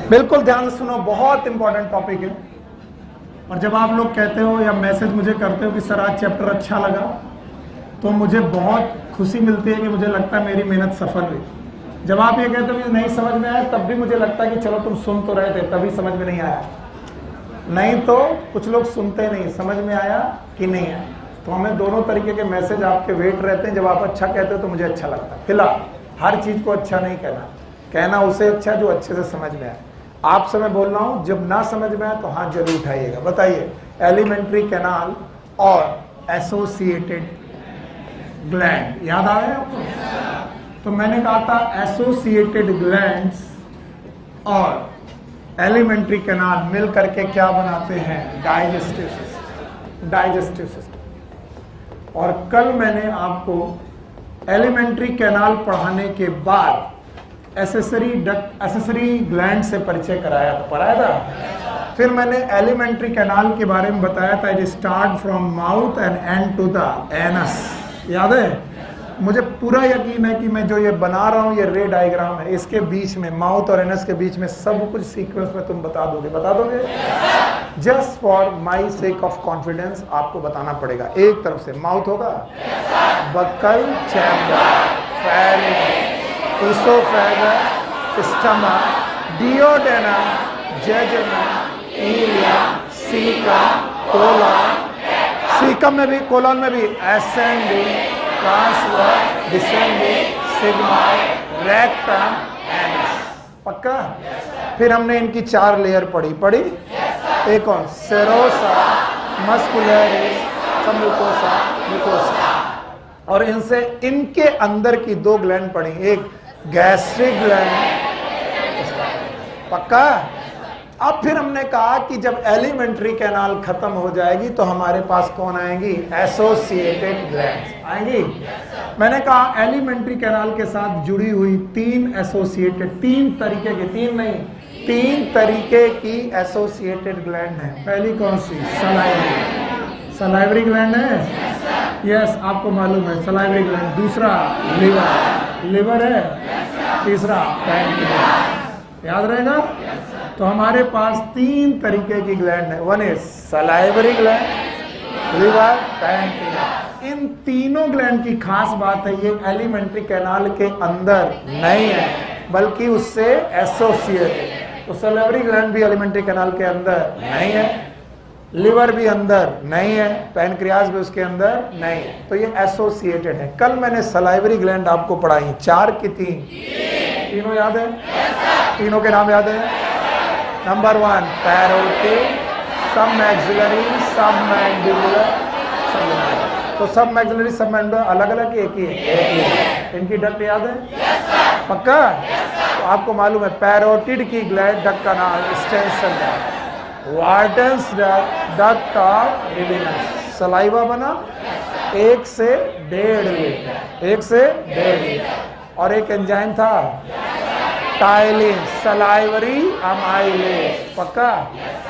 बिल्कुल ध्यान से सुनो, बहुत इंपॉर्टेंट टॉपिक है। और जब आप लोग कहते हो या मैसेज मुझे करते हो कि सर आज चैप्टर अच्छा लगा, तो मुझे बहुत खुशी मिलती है कि मुझे लगता है मेरी मेहनत सफल हुई। जब आप ये कहते हो कि नहीं समझ में आया, तब भी मुझे लगता है कि चलो तुम सुन तो रहे थे, तभी समझ में नहीं आया। नहीं तो कुछ लोग सुनते नहीं, समझ में आया कि नहीं आया। तो हमें दोनों तरीके के मैसेज आपके वेट रहते हैं। जब आप अच्छा कहते हो तो मुझे अच्छा लगता है। फिलहाल हर चीज़ को अच्छा नहीं कहना, कहना उसे अच्छा जो अच्छे से समझ में आए। आपसे मैं बोल रहा हूँ, जब ना समझ में आए तो हाथ जरूर उठाइएगा। बताइए, एलिमेंट्री कैनाल और एसोसिएटेड ग्लैंड याद आ रहे हैं आपको? तो मैंने कहा था एसोसिएटेड ग्लैंड्स और एलिमेंट्री कैनाल मिल करके क्या बनाते हैं? Digestive system. Digestive system. और कल मैंने आपको एलिमेंट्री कैनाल पढ़ाने के बाद एसेसरी ग्लैंड से परिचय कराया था, पढ़ाया था। फिर मैंने एलिमेंट्री कैनाल के बारे में बताया था, it start from mouth and end to the anus. याद है? मुझे पूरा यकीन है कि मैं जो ये बना रहा हूँ, ये रे डायग्राम है, इसके बीच में माउथ और एनस के बीच में सब कुछ सीक्वेंस में तुम बता दोगे। बता दोगे? Just for my sake of confidence आपको बताना पड़ेगा। एक तरफ से माउथ होगा, buccal chamber, pharynx, oesophagus, stomach, duodenum, jejunum, ileum, caecum, colon. Caecum में भी, कोलन में भी ascending, transverse, descending, sigmoid, rectum, anus. पक्का? फिर हमने इनकी 4 लेयर पढ़ी। एक और सेरोसा, मस्कुलरिस, सबम्यूकोसा, म्यूकोसा। और इनसे इनके अंदर की 2 ग्लैंड पढ़ी, एक गैस्ट्रिक ग्लैंड। पक्का? अब फिर हमने कहा कि जब एलिमेंट्री कैनाल खत्म हो जाएगी तो हमारे पास कौन आएंगी? एसोसिएटेड ग्लैंड्स आएंगी। मैंने कहा एलिमेंट्री कैनाल के साथ जुड़ी हुई 3 एसोसिएटेड, 3 तरीके की, 3 नहीं 3 तरीके की एसोसिएटेड ग्लैंड है। पहली कौन सी? सलाइवरी ग्लैंड है। यस, आपको मालूम है सलाइवरी ग्लैंड। दूसरा लिवर है। तीसरा पैनक्रियास। याद रहेगा? तो हमारे पास 3 तरीके की ग्लैंड है। One is salivary gland, liver, pancreas. इन तीनों ग्लैंड की खास बात है, ये एलिमेंट्री कैनाल के अंदर नहीं है बल्कि उससे एसोसिएटेड। तो सलाइवरी ग्लैंड भी एलिमेंट्री कैनाल के अंदर नहीं है, लिवर भी अंदर नहीं है, पैनक्रियास भी उसके अंदर नहीं है। तो ये एसोसिएटेड है। कल मैंने सलाइवरी ग्लैंड आपको पढ़ाई, 4 की 3। तीनों याद है? तीनों के नाम याद है? नंबर 1 पैरोटिड, सब मैक्सिलरी, सब मैंडिबुलर, सब। तो सब मैक्सिलरी, सब मैंडिबुलर अलग अलग एक ही है। इनकी डक्ट याद है? पक्का? तो आपको मालूम है पैरोटिड की ग्लैंड डक्ट का नाम Stensen's duct, Wharton's duct of Rivinus. Saliva बना 1 से 1.5 लीटर, 1 से 1.5 लीटर। और एक एंजाइम था टाइलिन, सलाइवरी अमाइलेज। पक्का?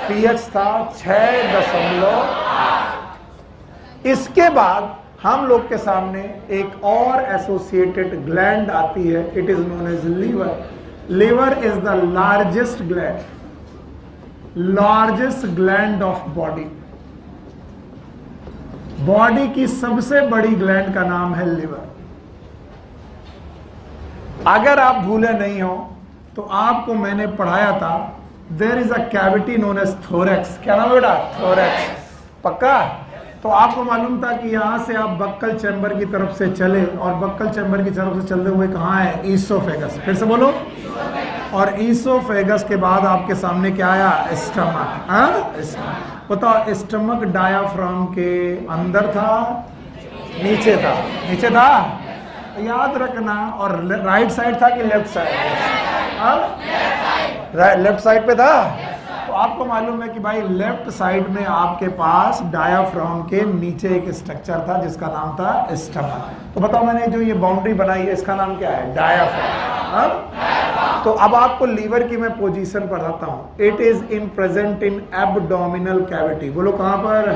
पीएच था 6.8। इसके बाद हम लोग के सामने एक और एसोसिएटेड ग्लैंड आती है, it is known as liver. Liver is the largest gland of body. Body की सबसे बड़ी ग्लैंड का नाम है लिवर। अगर आप भूले नहीं हो तो आपको मैंने पढ़ाया था, there is a cavity known as thorax. क्या नाम है बेटा? थोरैक्स। पक्का? तो आपको मालूम था कि यहां से आप बक्कल चैम्बर की तरफ से चले और बक्कल चैम्बर की तरफ से चलते हुए कहां है? ईसोफेगस। फिर से बोलो। और ईसोफेगस के बाद आपके सामने क्या आया? स्टमक। बताओ, स्टमक डायाफ्राम के अंदर था, नीचे था? नीचे था, याद रखना। और राइट साइड था कि लेफ्ट साइड? लेफ्ट साइड पे था। तो आपको मालूम है कि भाई लेफ्ट साइड में आपके पास डायाफ्राम के नीचे एक स्ट्रक्चर था जिसका नाम था स्टमक। तो बताओ, मैंने जो ये बाउंड्री बनाई है इसका नाम क्या है? डायाफ्राम। तो अब आपको लीवर की मैं पोजीशन बताता हूं। It is in present in abdominal cavity. बोलो कहां पर?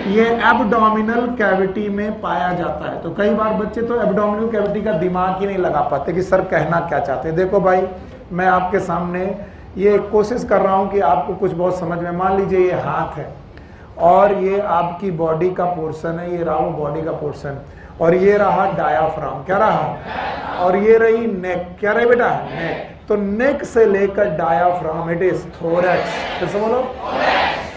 ये एब्डोमिनल कैविटी में पाया जाता है। तो कई बार बच्चे तो एब्डोमिनल कैविटी का दिमाग ही नहीं लगा पाते कि सर कहना क्या चाहते हैं। देखो भाई, मैं आपके सामने ये कोशिश कर रहा हूं कि आपको कुछ बहुत समझ में, मान लीजिए ये हाथ है और ये आपकी बॉडी का पोर्शन है, ये रहा वो बॉडी का पोर्शन, और ये रहा डायाफ्राम, क्या रहा, और ये रही नेक, क्या रही बेटा, नेक। तो नेक से लेकर डायाफ्राम इट इज थोरैक्स, फिर से बोलो,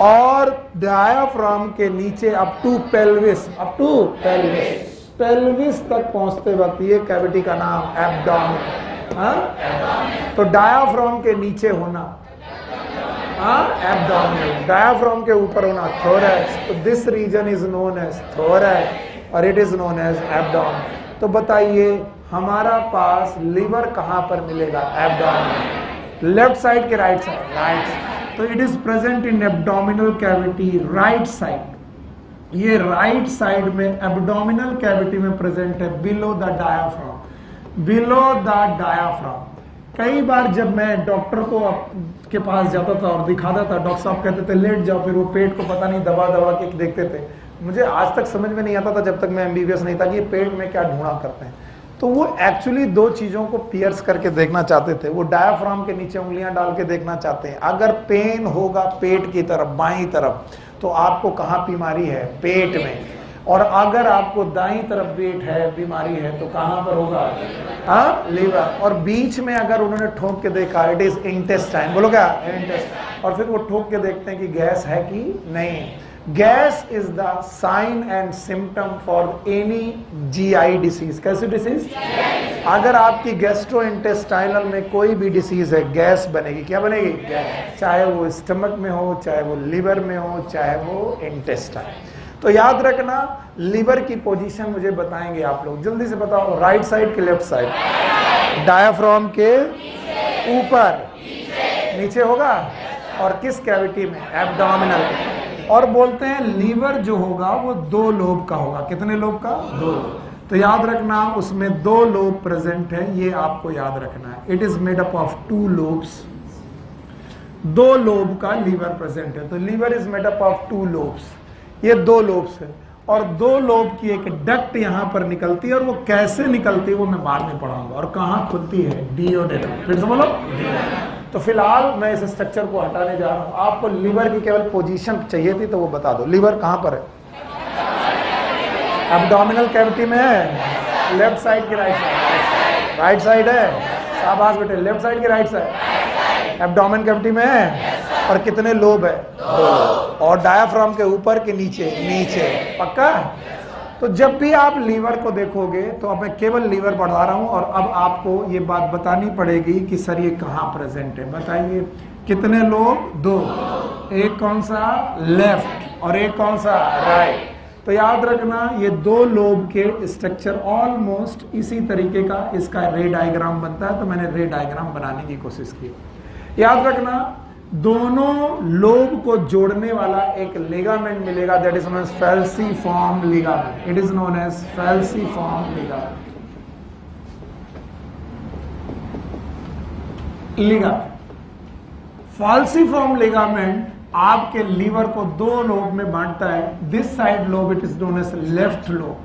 और डायाफ्राम के नीचे up to pelvis, up to pelvis, pelvis तक पहुंचते वक्त ये कैविटी का नाम एब्डोमेन। हाँ, तो डायाफ्राम के नीचे होना एब्डोमेन, डायाफ्राम के ऊपर होना थोरैक्स। तो this region is known as thorax और it is known as abdomen. तो बताइए हमारा पास लीवर कहां पर मिलेगा, एब्डोमेन, लेफ्ट साइड के राइट साइड, राइट। तो it is present in abdominal cavity, right side, ये राइट साइड में एब्डोमिनल कैविटी में प्रेजेंट है, below the diaphragm, below the diaphragm. कई बार जब मैं डॉक्टर को के पास जाता था और दिखाता था, डॉक्टर साहब कहते थे लेट जाओ, फिर वो पेट को पता नहीं दबा दबा के देखते थे। मुझे आज तक समझ में नहीं आता था जब तक मैं एमबीबीएस नहीं था कि ये पेट में क्या ढूंढा करते हैं। तो वो एक्चुअली दो चीजों को पियर्स करके देखना चाहते थे, वो डायाफ्राम के नीचे उंगलियां डाल के देखना चाहते हैं। अगर पेन होगा पेट की तरफ, बाईं तरफ, तो आपको कहाँ बीमारी है, पेट में, और अगर आपको दाईं तरफ पेट है, बीमारी है, तो कहां पर होगा, हाँ, लीवर। और बीच में अगर उन्होंने ठोक के देखा इट इज इंटेस्टाइन, बोलो क्या, इंटेस्टाइन, और फिर वो ठोक के देखते हैं कि गैस है कि नहीं। Gas is the sign and symptom for any GI disease. कैसी डिसीज, अगर आपकी गैस्ट्रोइंटेस्टाइनल में कोई भी डिसीज है, गैस बनेगी, क्या बनेगी, गैस, चाहे वो स्टमक में हो, चाहे वो लिवर में हो, चाहे वो इंटेस्टाइन। तो याद रखना, लीवर की पोजीशन मुझे बताएंगे आप लोग, जल्दी से बताओ, राइट साइड के लेफ्ट साइड, डायाफ्राम के ऊपर, नीचे होगा, और किस कैविटी में, एब्डोमिनल। और बोलते हैं लीवर जो होगा वो 2 लोब का होगा, कितने लोब का, 2 लोब। तो याद रखना उसमें 2 लोब प्रेजेंट है, ये आपको याद रखना है। It is made up of 2 lobes, 2 lobe का लीवर प्रेजेंट है। तो liver is made up of 2 lobes, ये 2 लोब्स है, और 2 लोब की एक डक्ट यहां पर निकलती है, और वो कैसे निकलती है वो मैं बाद में पढ़ाऊंगा। और कहां खुलती है, डियोडेनम, फिर से बोलो। तो फिलहाल मैं इस स्ट्रक्चर को हटाने जा रहा हूं। आपको लीवर की केवल पोजीशन चाहिए थी तो वो बता दो, लीवर कहां पर है, एब्डोमिनल कैविटी में है, लेफ्ट साइड की राइट साइड, राइट साइड है, शाबाश बेटे, लेफ्ट साइड की राइट साइड, एब्डोमिन कैविटी में है, और कितने लोब है, 2 लोब, और डायाफ्राम के ऊपर के नीचे, नीचे, पक्का। तो जब भी आप लीवर को देखोगे तो अब मैं केवल लीवर पढ़ा रहा हूं, और अब आपको ये बात बतानी पड़ेगी कि सर ये कहां प्रेजेंट है। बताइए कितने लोब, 2, एक कौन सा, लेफ्ट, और एक कौन सा, राइट। तो याद रखना ये 2 लोब के स्ट्रक्चर ऑलमोस्ट इसी तरीके का इसका रे डायग्राम बनता है। तो मैंने रे डायग्राम बनाने की कोशिश की। याद रखना दोनों लोब को जोड़ने वाला एक लिगामेंट मिलेगा, that is known as falciform ligament, it is known as falciform ligament, falciform ligament आपके लीवर को 2 लोब में बांटता है। This side lobe it is known as left lobe,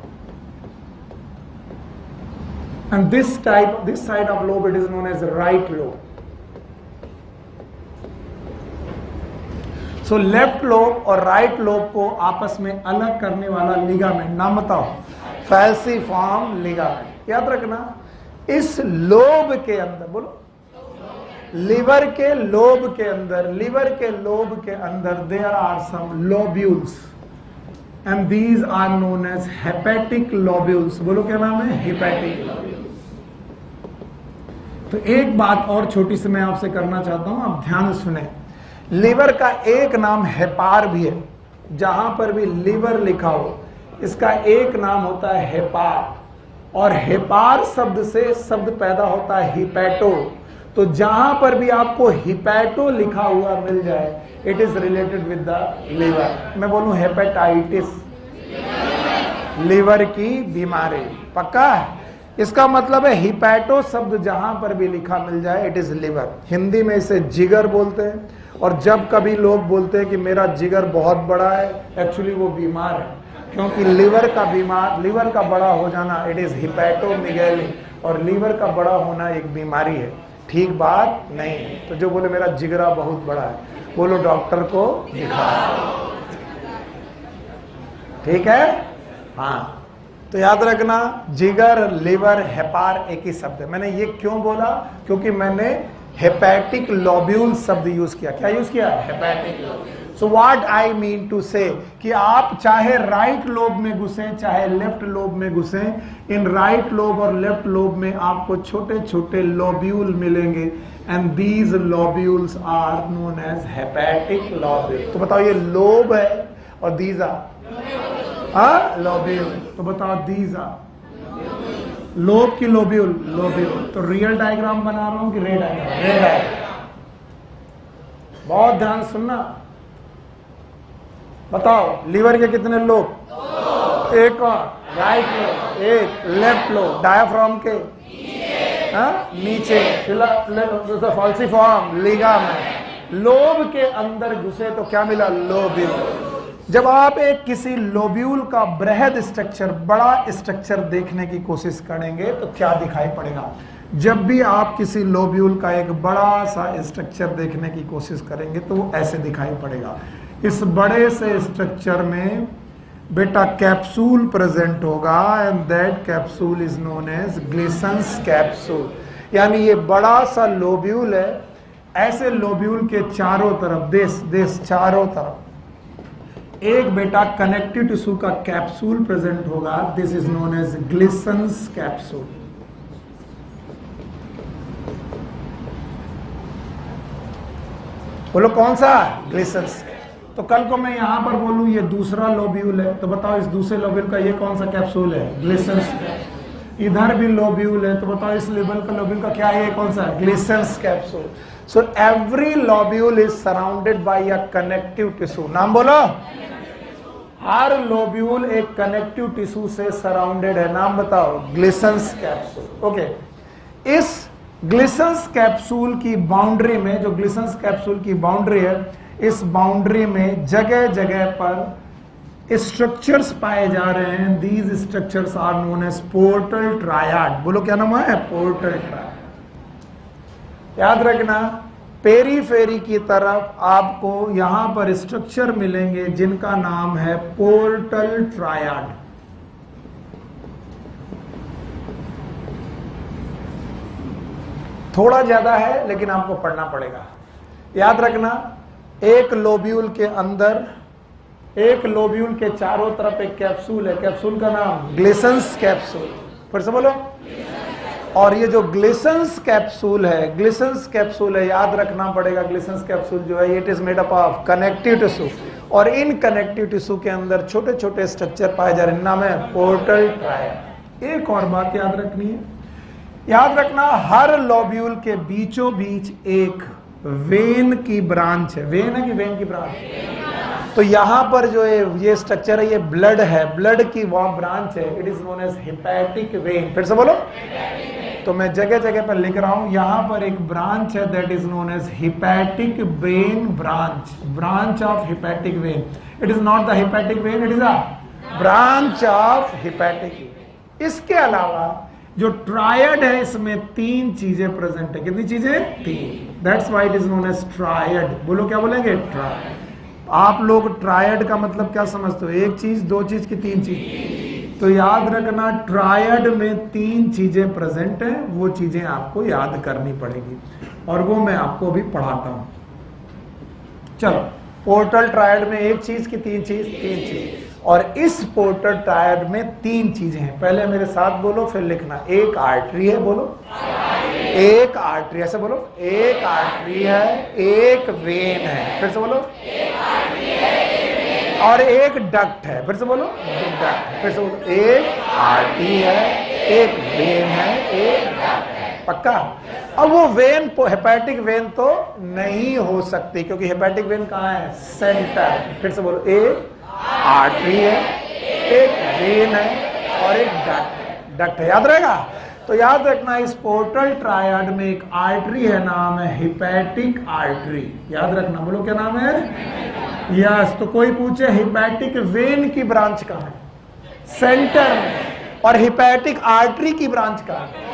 and this side of lobe it is known as right lobe. So left lobe और right lobe को आपस में अलग करने वाला लिगामेंट, नाम बताओ, फैल्सीफॉर्म लिगामेंट। याद रखना इस लोब के अंदर, बोलो, लीवर के लोब के अंदर, लीवर के लोब के अंदर there are some lobules and these are known as hepatic lobules. बोलो क्या नाम है, हेपेटिक लोब्यूल्स। तो एक बात और छोटी सी मैं आपसे करना चाहता हूं, आप ध्यान सुने। लीवर का एक नाम हेपार भी है, जहां पर भी लीवर लिखा हो इसका एक नाम होता है हेपार, और हेपार शब्द से शब्द पैदा होता है हिपैटो। तो जहां पर भी आपको हिपैटो लिखा हुआ मिल जाए it is related with the liver. मैं बोलूं हेपेटाइटिस, लीवर की बीमारी, पक्का। इसका मतलब है हिपैटो शब्द जहां पर भी लिखा मिल जाए इट इज लिवर। हिंदी में इसे जिगर बोलते हैं, और जब कभी लोग बोलते हैं कि मेरा जिगर बहुत बड़ा है, एक्चुअली वो बीमार है, क्योंकि लीवर का बड़ा हो जाना इट इज हिपैटोमेगाली, और लीवर का बड़ा होना एक बीमारी है। ठीक बात नहीं। तो जो बोले मेरा जिगरा बहुत बड़ा है, बोलो डॉक्टर को दिखाओ। ठीक है, हाँ। तो याद रखना, जिगर, लिवर, हेपार एक ही शब्द है। मैंने ये क्यों बोला? क्योंकि मैंने हेपेटिक लोब्यूल शब्द यूज किया। क्या यूज किया? Hepatic. So what I mean to say कि आप चाहे राइट लोब में घुसे चाहे लेफ्ट लोब में घुसे, इन राइट लोब और लेफ्ट लोब में आपको छोटे छोटे लोब्यूल मिलेंगे, and these lobules are known as hepatic lobule. तो बताओ, ये लोब है और दीज आर लोब्यूल। तो बताओ, दीज आर लोब की लोब्यूल, लोब्यूल। तो रियल डायग्राम बना रहा हूं कि रे डायग्राम? रे डायग्राम। बहुत ध्यान सुनना। बताओ, लीवर के कितने लोब? एक और राइट लोब, एक लेफ्ट लोब। डायाफ्राम के नीचे फॉल्सिफॉर्म, लिगामेंट। लोब के अंदर घुसे तो क्या मिला? लोब्यूल। जब आप एक किसी लोब्यूल का बृहद स्ट्रक्चर, बड़ा स्ट्रक्चर देखने की कोशिश करेंगे तो क्या दिखाई पड़ेगा? जब भी आप किसी लोब्यूल का एक बड़ा सा स्ट्रक्चर देखने की कोशिश करेंगे तो वो ऐसे दिखाई पड़ेगा। इस बड़े से स्ट्रक्चर में बेटा कैप्सूल प्रेजेंट होगा, and that capsule is known as Glisson's capsule. यानी ये बड़ा सा लोब्यूल है। ऐसे लोब्यूल के चारों तरफ, चारों तरफ एक बेटा कनेक्टिव टिश्यू का कैप्सूल प्रेजेंट होगा। This is known as Glisson's capsule. बोलो कौन सा? ग्लिसन्स। तो कल को मैं यहां पर बोलूं ये दूसरा लोब्यूल है, तो बताओ इस दूसरे लोब्यूल का ये कौन सा कैप्सूल है? ग्लिसन्स। इधर भी लोब्यूल है, तो बताओ इस लेवल का लोब्यूल का क्या है? ये कौन सा? Glisson's capsule. So every lobule is surrounded by a connective tissue. नाम बोलो। हर लोब्यूल एक कनेक्टिव टिश्यू से सराउंडेड है। नाम बताओ। Glisson's capsule. ओके। इस ग्लिसन्स कैप्सूल की बाउंड्री में, जो ग्लिसन्स कैप्सूल की बाउंड्री है, इस बाउंड्री में जगह जगह पर स्ट्रक्चर्स पाए जा रहे हैं। These structures are known as portal triad. बोलो क्या नाम है? Portal triad. याद रखना, पेरीफेरी की तरफ आपको यहां पर स्ट्रक्चर मिलेंगे जिनका नाम है पोर्टल ट्रायड। थोड़ा ज्यादा है लेकिन आपको पढ़ना पड़ेगा। याद रखना, एक लोब्यूल के अंदर, एक लोब्यूल के चारों तरफ एक कैप्सूल है। कैप्सूल का नाम ग्लिसन्स कैप्सूल। फिर से बोलो। और ये जो ग्लिसन्स कैप्सूल है, ग्लिसन्स कैप्सूल है, याद रखना पड़ेगा। ग्लिसन्स कैप्सूल जो है, it is made up of connective tissue, और इन कनेक्टिव टिश्यू के अंदर छोटे छोटे स्ट्रक्चर पाए जा रहे हैं। नाम है पोर्टल ट्रायड। एक और बात याद रखनी है, याद रखना हर लोब्यूल के बीचों बीच एक वेन की ब्रांच है। वेन है कि वेन की ब्रांच? तो यहां पर जो है ये स्ट्रक्चर है, ये ब्लड है, ब्लड की वह ब्रांच है। It is known as hepatic vein. फिर से बोलो। तो मैं जगह जगह पर लिख रहा हूं, यहां पर एक ब्रांच है, that is known as hepatic vein branch. Branch of hepatic vein. It is not the hepatic vein, it is a branch of hepatic. इसके अलावा जो ट्रायड है, इसमें तीन चीजें प्रेजेंट है। कितनी चीजें? तीन। That's why it is known as triad. बोलो क्या बोलेंगे? ट्रायड। आप लोग ट्रायड का मतलब क्या समझते हो? एक चीज, दो चीज की तीन चीज? तो याद रखना, ट्रायड में तीन चीजें प्रेजेंट है, वो चीजें आपको याद करनी पड़ेगी, और वो मैं आपको अभी पढ़ाता हूं। चलो, पोर्टल ट्रायड में एक चीज की तीन चीज? तीन चीज। और इस पोर्टल ट्रायड में तीन चीजें हैं। पहले मेरे साथ बोलो, फिर लिखना। एक आर्टरी है, बोलो। एक आर्टरी, ऐसे बोलो। एक आर्टरी है, एक वेन है। फिर से बोलो। और एक डक्ट है। फिर से बोलो। डक्ट। फिर से बोलो। एक आर्टरी है, एक वेन है, एक डक्ट है। पक्का? अब वो वेन, हेपेटिक वेन तो नहीं हो सकती, क्योंकि हेपेटिक वेन कहाँ है? सेंटर। फिर से बोलो। एक आर्टरी है, एक वेन है, और एक डक्ट है। डक्ट है, याद रहेगा? तो याद रखना, इस पोर्टल ट्रायड में एक आर्टरी है, नाम है हेपेटिक आर्टरी। याद रखना। बोलो क्या नाम है? यस। तो कोई पूछे हेपेटिक वेन की ब्रांच कहाँ है? सेंटर में। और हेपेटिक आर्टरी की ब्रांच कहाँ है?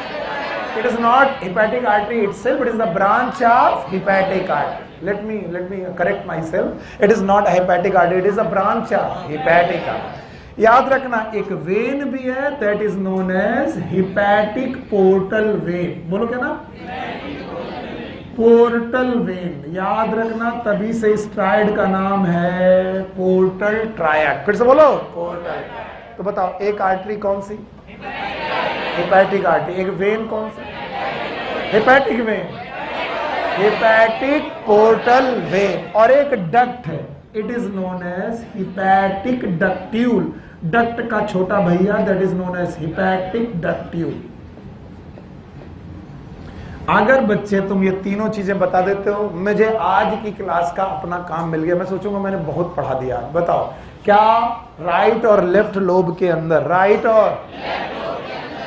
It is not hepatic artery itself, it is the branch of hepatic artery. Let me correct myself. It is not a hepatic artery, it is a branch of hepatic artery. याद रखना एक when भी है, that is known as hepatic portal vein. बोलो क्या ना? Portal vein. याद रखना, तभी से इस ट्रायड का नाम है पोर्टल ट्रायड. फिर से बोलो पोर्टल. तो बताओ एक आर्टरी कौन सी? Hepatic artery. एक वेन कौन सी? Hepatic vein, hepatic portal vein. और एक डक्ट है, it is known as hepatic ductule. Duct का छोटा भैया, that is known as hepatic ductule. अगर बच्चे तुम ये तीनों चीजें बता देते हो, मुझे आज की क्लास का अपना काम मिल गया. मैं सोचूंगा मैंने बहुत पढ़ा दिया. बताओ क्या राइट और लेफ्ट लोब के अंदर राइट और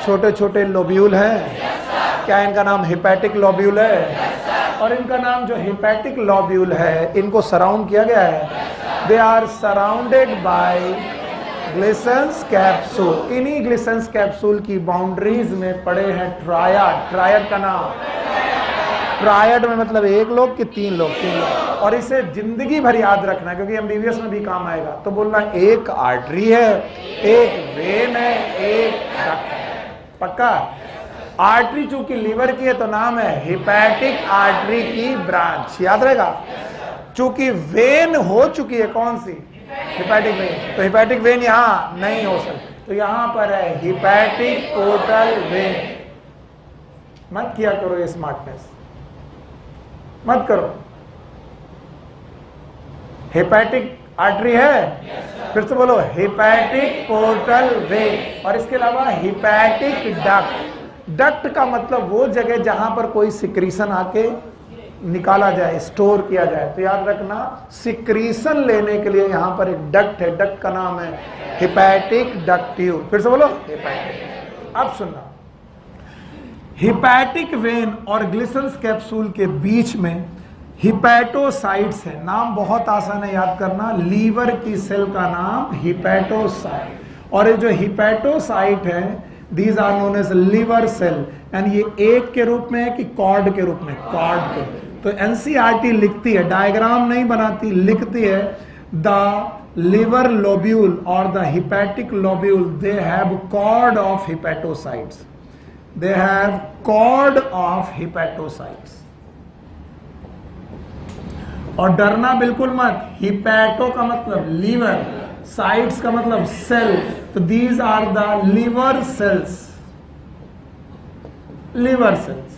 छोटे छोटे लोब्यूल हैं? क्या इनका नाम हेपैटिक लोब्यूल है? और इनका नाम जो हेपैटिक लोब्यूल है, इनको सराउंड किया गया है. They are surrounded by Glisson's capsule. इन्हीं ग्लिसन्स कैप्सूल की बाउंड्रीज में पड़े हैं ट्रायड. ट्रायड का नाम, ट्रायड में मतलब एक लोग कि तीन लोग? तीन लोग. और इसे जिंदगी भर याद रखना क्योंकि एमबीबीएस में भी काम आएगा. तो बोलना एक आर्टरी है, एक वेन है, एक डक्ट है. पक्का? आर्टरी चूंकि लीवर की है तो नाम है हेपैटिक आर्टरी की ब्रांच. याद रहेगा. चूंकि वेन हो चुकी है कौन सी? Hepatic vein. तो हेपैटिक वेन यहां नहीं हो सकती, तो यहां पर है हेपैटिक पोर्टल वेन. मत किया करो ये स्मार्टनेस, मत करो. हेपैटिक आर्टरी है, फिर से बोलो हेपैटिक पोर्टल वेन. और इसके अलावा हेपैटिक डक्ट. डक्ट का मतलब वो जगह जहां पर कोई सिक्रीशन आके निकाला जाए, स्टोर किया जाए. तो याद रखना, सिक्रीशन लेने के लिए यहां पर एक डक्ट है. डक्ट का नाम है हेपैटिक डक्ट्यूल. फिर से बोलो हेपैटिक. अब सुनना, हेपैटिक वेन और ग्लिसन्स कैप्सूल के बीच में हिपैटोसाइट्स है. नाम बहुत आसान है याद करना. लीवर की सेल का नाम हिपैटोसाइट. और ये जो हिपैटोसाइट है, these are known as liver cell. And ये एक के रूप में है कि कॉर्ड के रूप में? कॉर्ड के. तो एनसीईआरटी लिखती है, डायग्राम नहीं बनाती, लिखती है द लिवर लोब्यूल और the hepatic lobule they have cord of hepatocytes. They have cord of hepatocytes. और डरना बिल्कुल मत. हिपैटो का मतलब लीवर, साइट्स का मतलब सेल. तो these are the liver cells. Liver cells.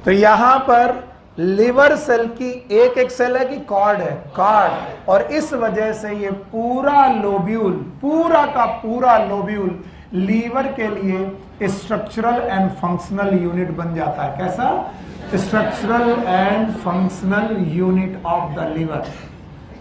तो यहां पर लिवर सेल की एक एक सेल है कि कॉर्ड है? कॉर्ड. और इस वजह से ये पूरा लोब्यूल, पूरा का पूरा लोब्यूल लीवर के लिए स्ट्रक्चरल एंड फंक्शनल यूनिट बन जाता है. कैसा? Structural and functional unit of the liver.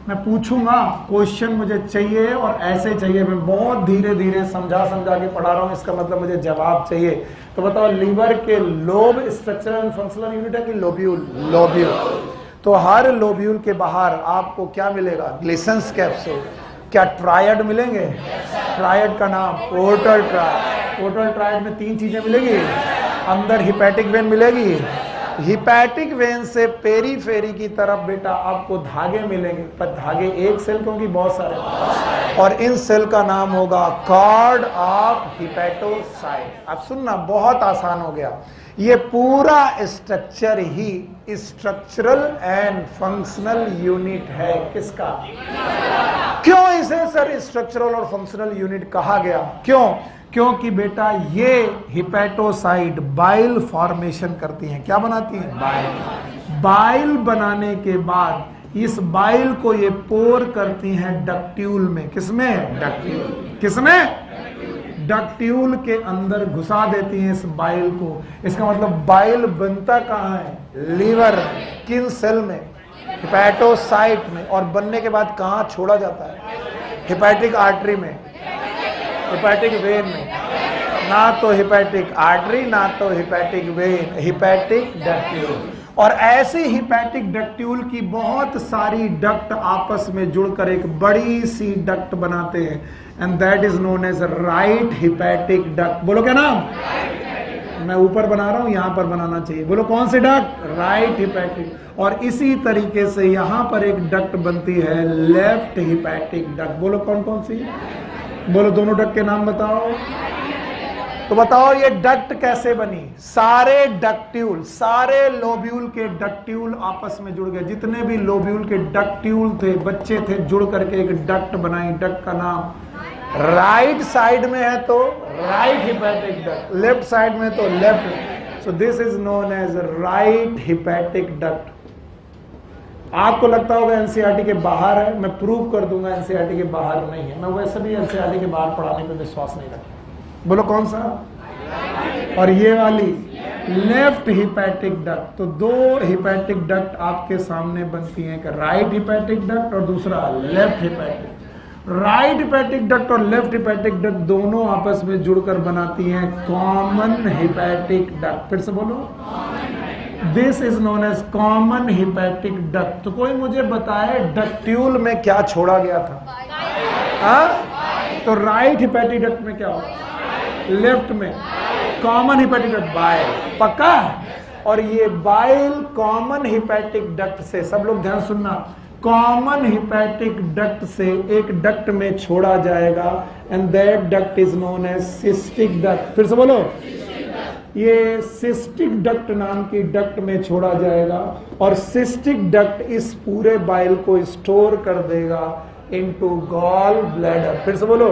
मैं पूछूंगा क्वेश्चन, मुझे चाहिए और ऐसे चाहिए. मैं बहुत धीरे धीरे समझा के पढ़ा रहा हूं, इसका मतलब मुझे जवाब चाहिए. तो बताओ लीवर के lobe structural and functional unit है कि लोब्यूल? लोब्यूल. तो हर लोब्यूल के बाहर आपको क्या मिलेगा? Glisson's capsule. क्या ट्रायड मिलेंगे? ट्रायड का नाम पोर्टल ट्रायड. पोर्टल ट्रायड में तीन चीजें मिलेगी. अंदर हिपैटिक वेन मिलेगी, हिपैटिक वेन से पेरीफेरी की तरफ बेटा आपको धागे मिलेंगे. पर धागे एक सेल क्योंकि बहुत सारे, और इन सेल का नाम होगा कॉर्ड ऑफ हिपैटोसाइट. अब सुनना, बहुत आसान हो गया. ये पूरा structure he structural and functional unit है. किसका? क्यों इसे सर स्ट्रक्चरल और फंक्शनल यूनिट कहा गया? क्यों? क्योंकि बेटा ये हिपैटोसाइट बाइल फॉर्मेशन करती हैं. क्या बनाती हैं? बाइल. बाइल बनाने के बाद इस बाइल को ये पोर करती हैं डक्ट्यूल में. किसमें? डक्ट्यूल. किसमें? डक्ट्यूल के अंदर घुसा देती हैं इस बाइल को. इसका मतलब बाइल बनता कहाँ है? लीवर. किन सेल में? हिपैटोसाइट में. और बनने के बाद कहाँ छोड़ा जाता है? हिपैटिक आर्टरी में, हिपैटिक वेन में. ना तो हिपैटिक आर्टरी, ना तो हिपैटिक वेन, हिपैटिक डक्ट्यूल. और ऐसी हिपैटिक डक्ट्यूल की बहुत सारी डक्ट आपस में जुड़कर एक बड़ी सी डक्ट बनाते हैं. And that is known as right hepatic duct. बोलो क्या नाम? मैं ऊपर बना रहा हूं, यहां पर बनाना चाहिए। बोलो कौन सी डक्ट? Right hepatic. और इसी तरीके से यहां पर एक डक्ट बनती है लेफ्ट हिपैटिक डक्ट। बोलो कौन कौन सी? बोलो दोनों डक्ट के नाम बताओ। तो बताओ ये डक्ट कैसे बनी? सारे डक्ट्यूल, सारे लोब्यूल के डक्ट्यूल आपस में जुड़ गए। जितने भी लोब्यूल के डक्ट्यूल थे, बच्चे थे, जुड़ करके एक डक्ट बनाई। डक्ट का नाम राइट साइड में है तो right hepatic duct, left side में तो left. So this is known as right hepatic duct. आपको लगता होगा एनसीईआरटी के बाहर है, मैं प्रूव कर दूंगा एनसीईआरटी के बाहर नहीं है। मैं वैसे भी एनसीईआरटी के बाहर पढ़ाने पर विश्वास नहीं रखता। बोलो कौन सा? और ये वाली लेफ्ट हिपैटिक डक्ट। तो दो हिपैटिक डक्ट आपके सामने बनती हैं, एक राइट हिपैटिक डक्ट और दूसरा left hepatic. Right hepatic duct और लेफ्ट हिपैटिक डक्ट दोनों आपस में जुड़कर बनाती हैं कॉमन हिपैटिक डक्ट। फिर से बोलो, this is known as common hepatic duct. तो कोई मुझे बताए डक्ट्यूल में क्या छोड़ा गया था? हाँ? तो राइट हिपैटिक डक्ट में क्या होगा? लेफ्ट में कॉमन हिपैटिक डक्ट बाइल। पक्का? और ये बाइल कॉमन हिपैटिक डक्ट से, सब लोग ध्यान सुनना, कॉमन हिपैटिक डक्ट से एक डक्ट में छोड़ा जाएगा and that duct is known as cystic duct. फिर से बोलो, ये सिस्टिक डक्ट नाम की डक्ट में छोड़ा जाएगा और सिस्टिक डक्ट इस पूरे बाइल को स्टोर कर देगा इनटू गॉल ब्लैडर। फिर से बोलो,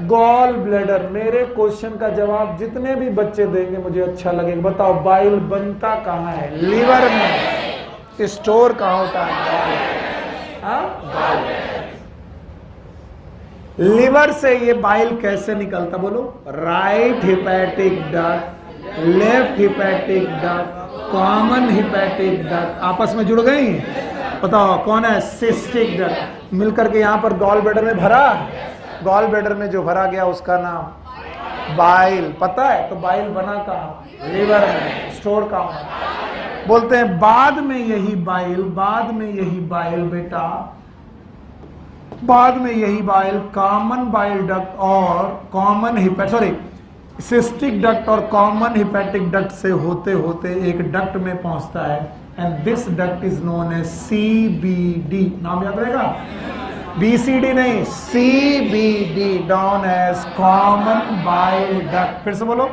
गॉल ब्लैडर। मेरे क्वेश्चन का जवाब जितने भी बच्चे देंगे मुझे अच्छा लगेगा। बताओ बाइल बनता कहाँ है? लीवर में। स्टोर कहाँ होता है? लीवर से ये बाइल कैसे निकलता? बोलो, right hepatic duct, left hepatic duct, common hepatic duct आपस में जुड़ गई। बताओ कौन है? Cystic duct. मिलकर के यहां पर गॉल ब्लैडर में भरा। गॉल ब्लैडर में जो भरा गया उसका नाम बाइल। पता है? तो बाइल बना कहाँ? लीवर में। स्टोर कहाँ? बोलते हैं बाद में यही बाइल, बाद में यही बाइल बेटा, बाद में यही बाइल कॉमन बाइल डक्ट और कॉमन सिस्टिक डक्ट और कॉमन हिपैटिक डक्ट से होते होते एक डक्ट में पहुंचता है and this duct is known as CBD. नाम याद रहेगा? बीसीडी नहीं, CBD, known as common bile duct. फिर से बोलो,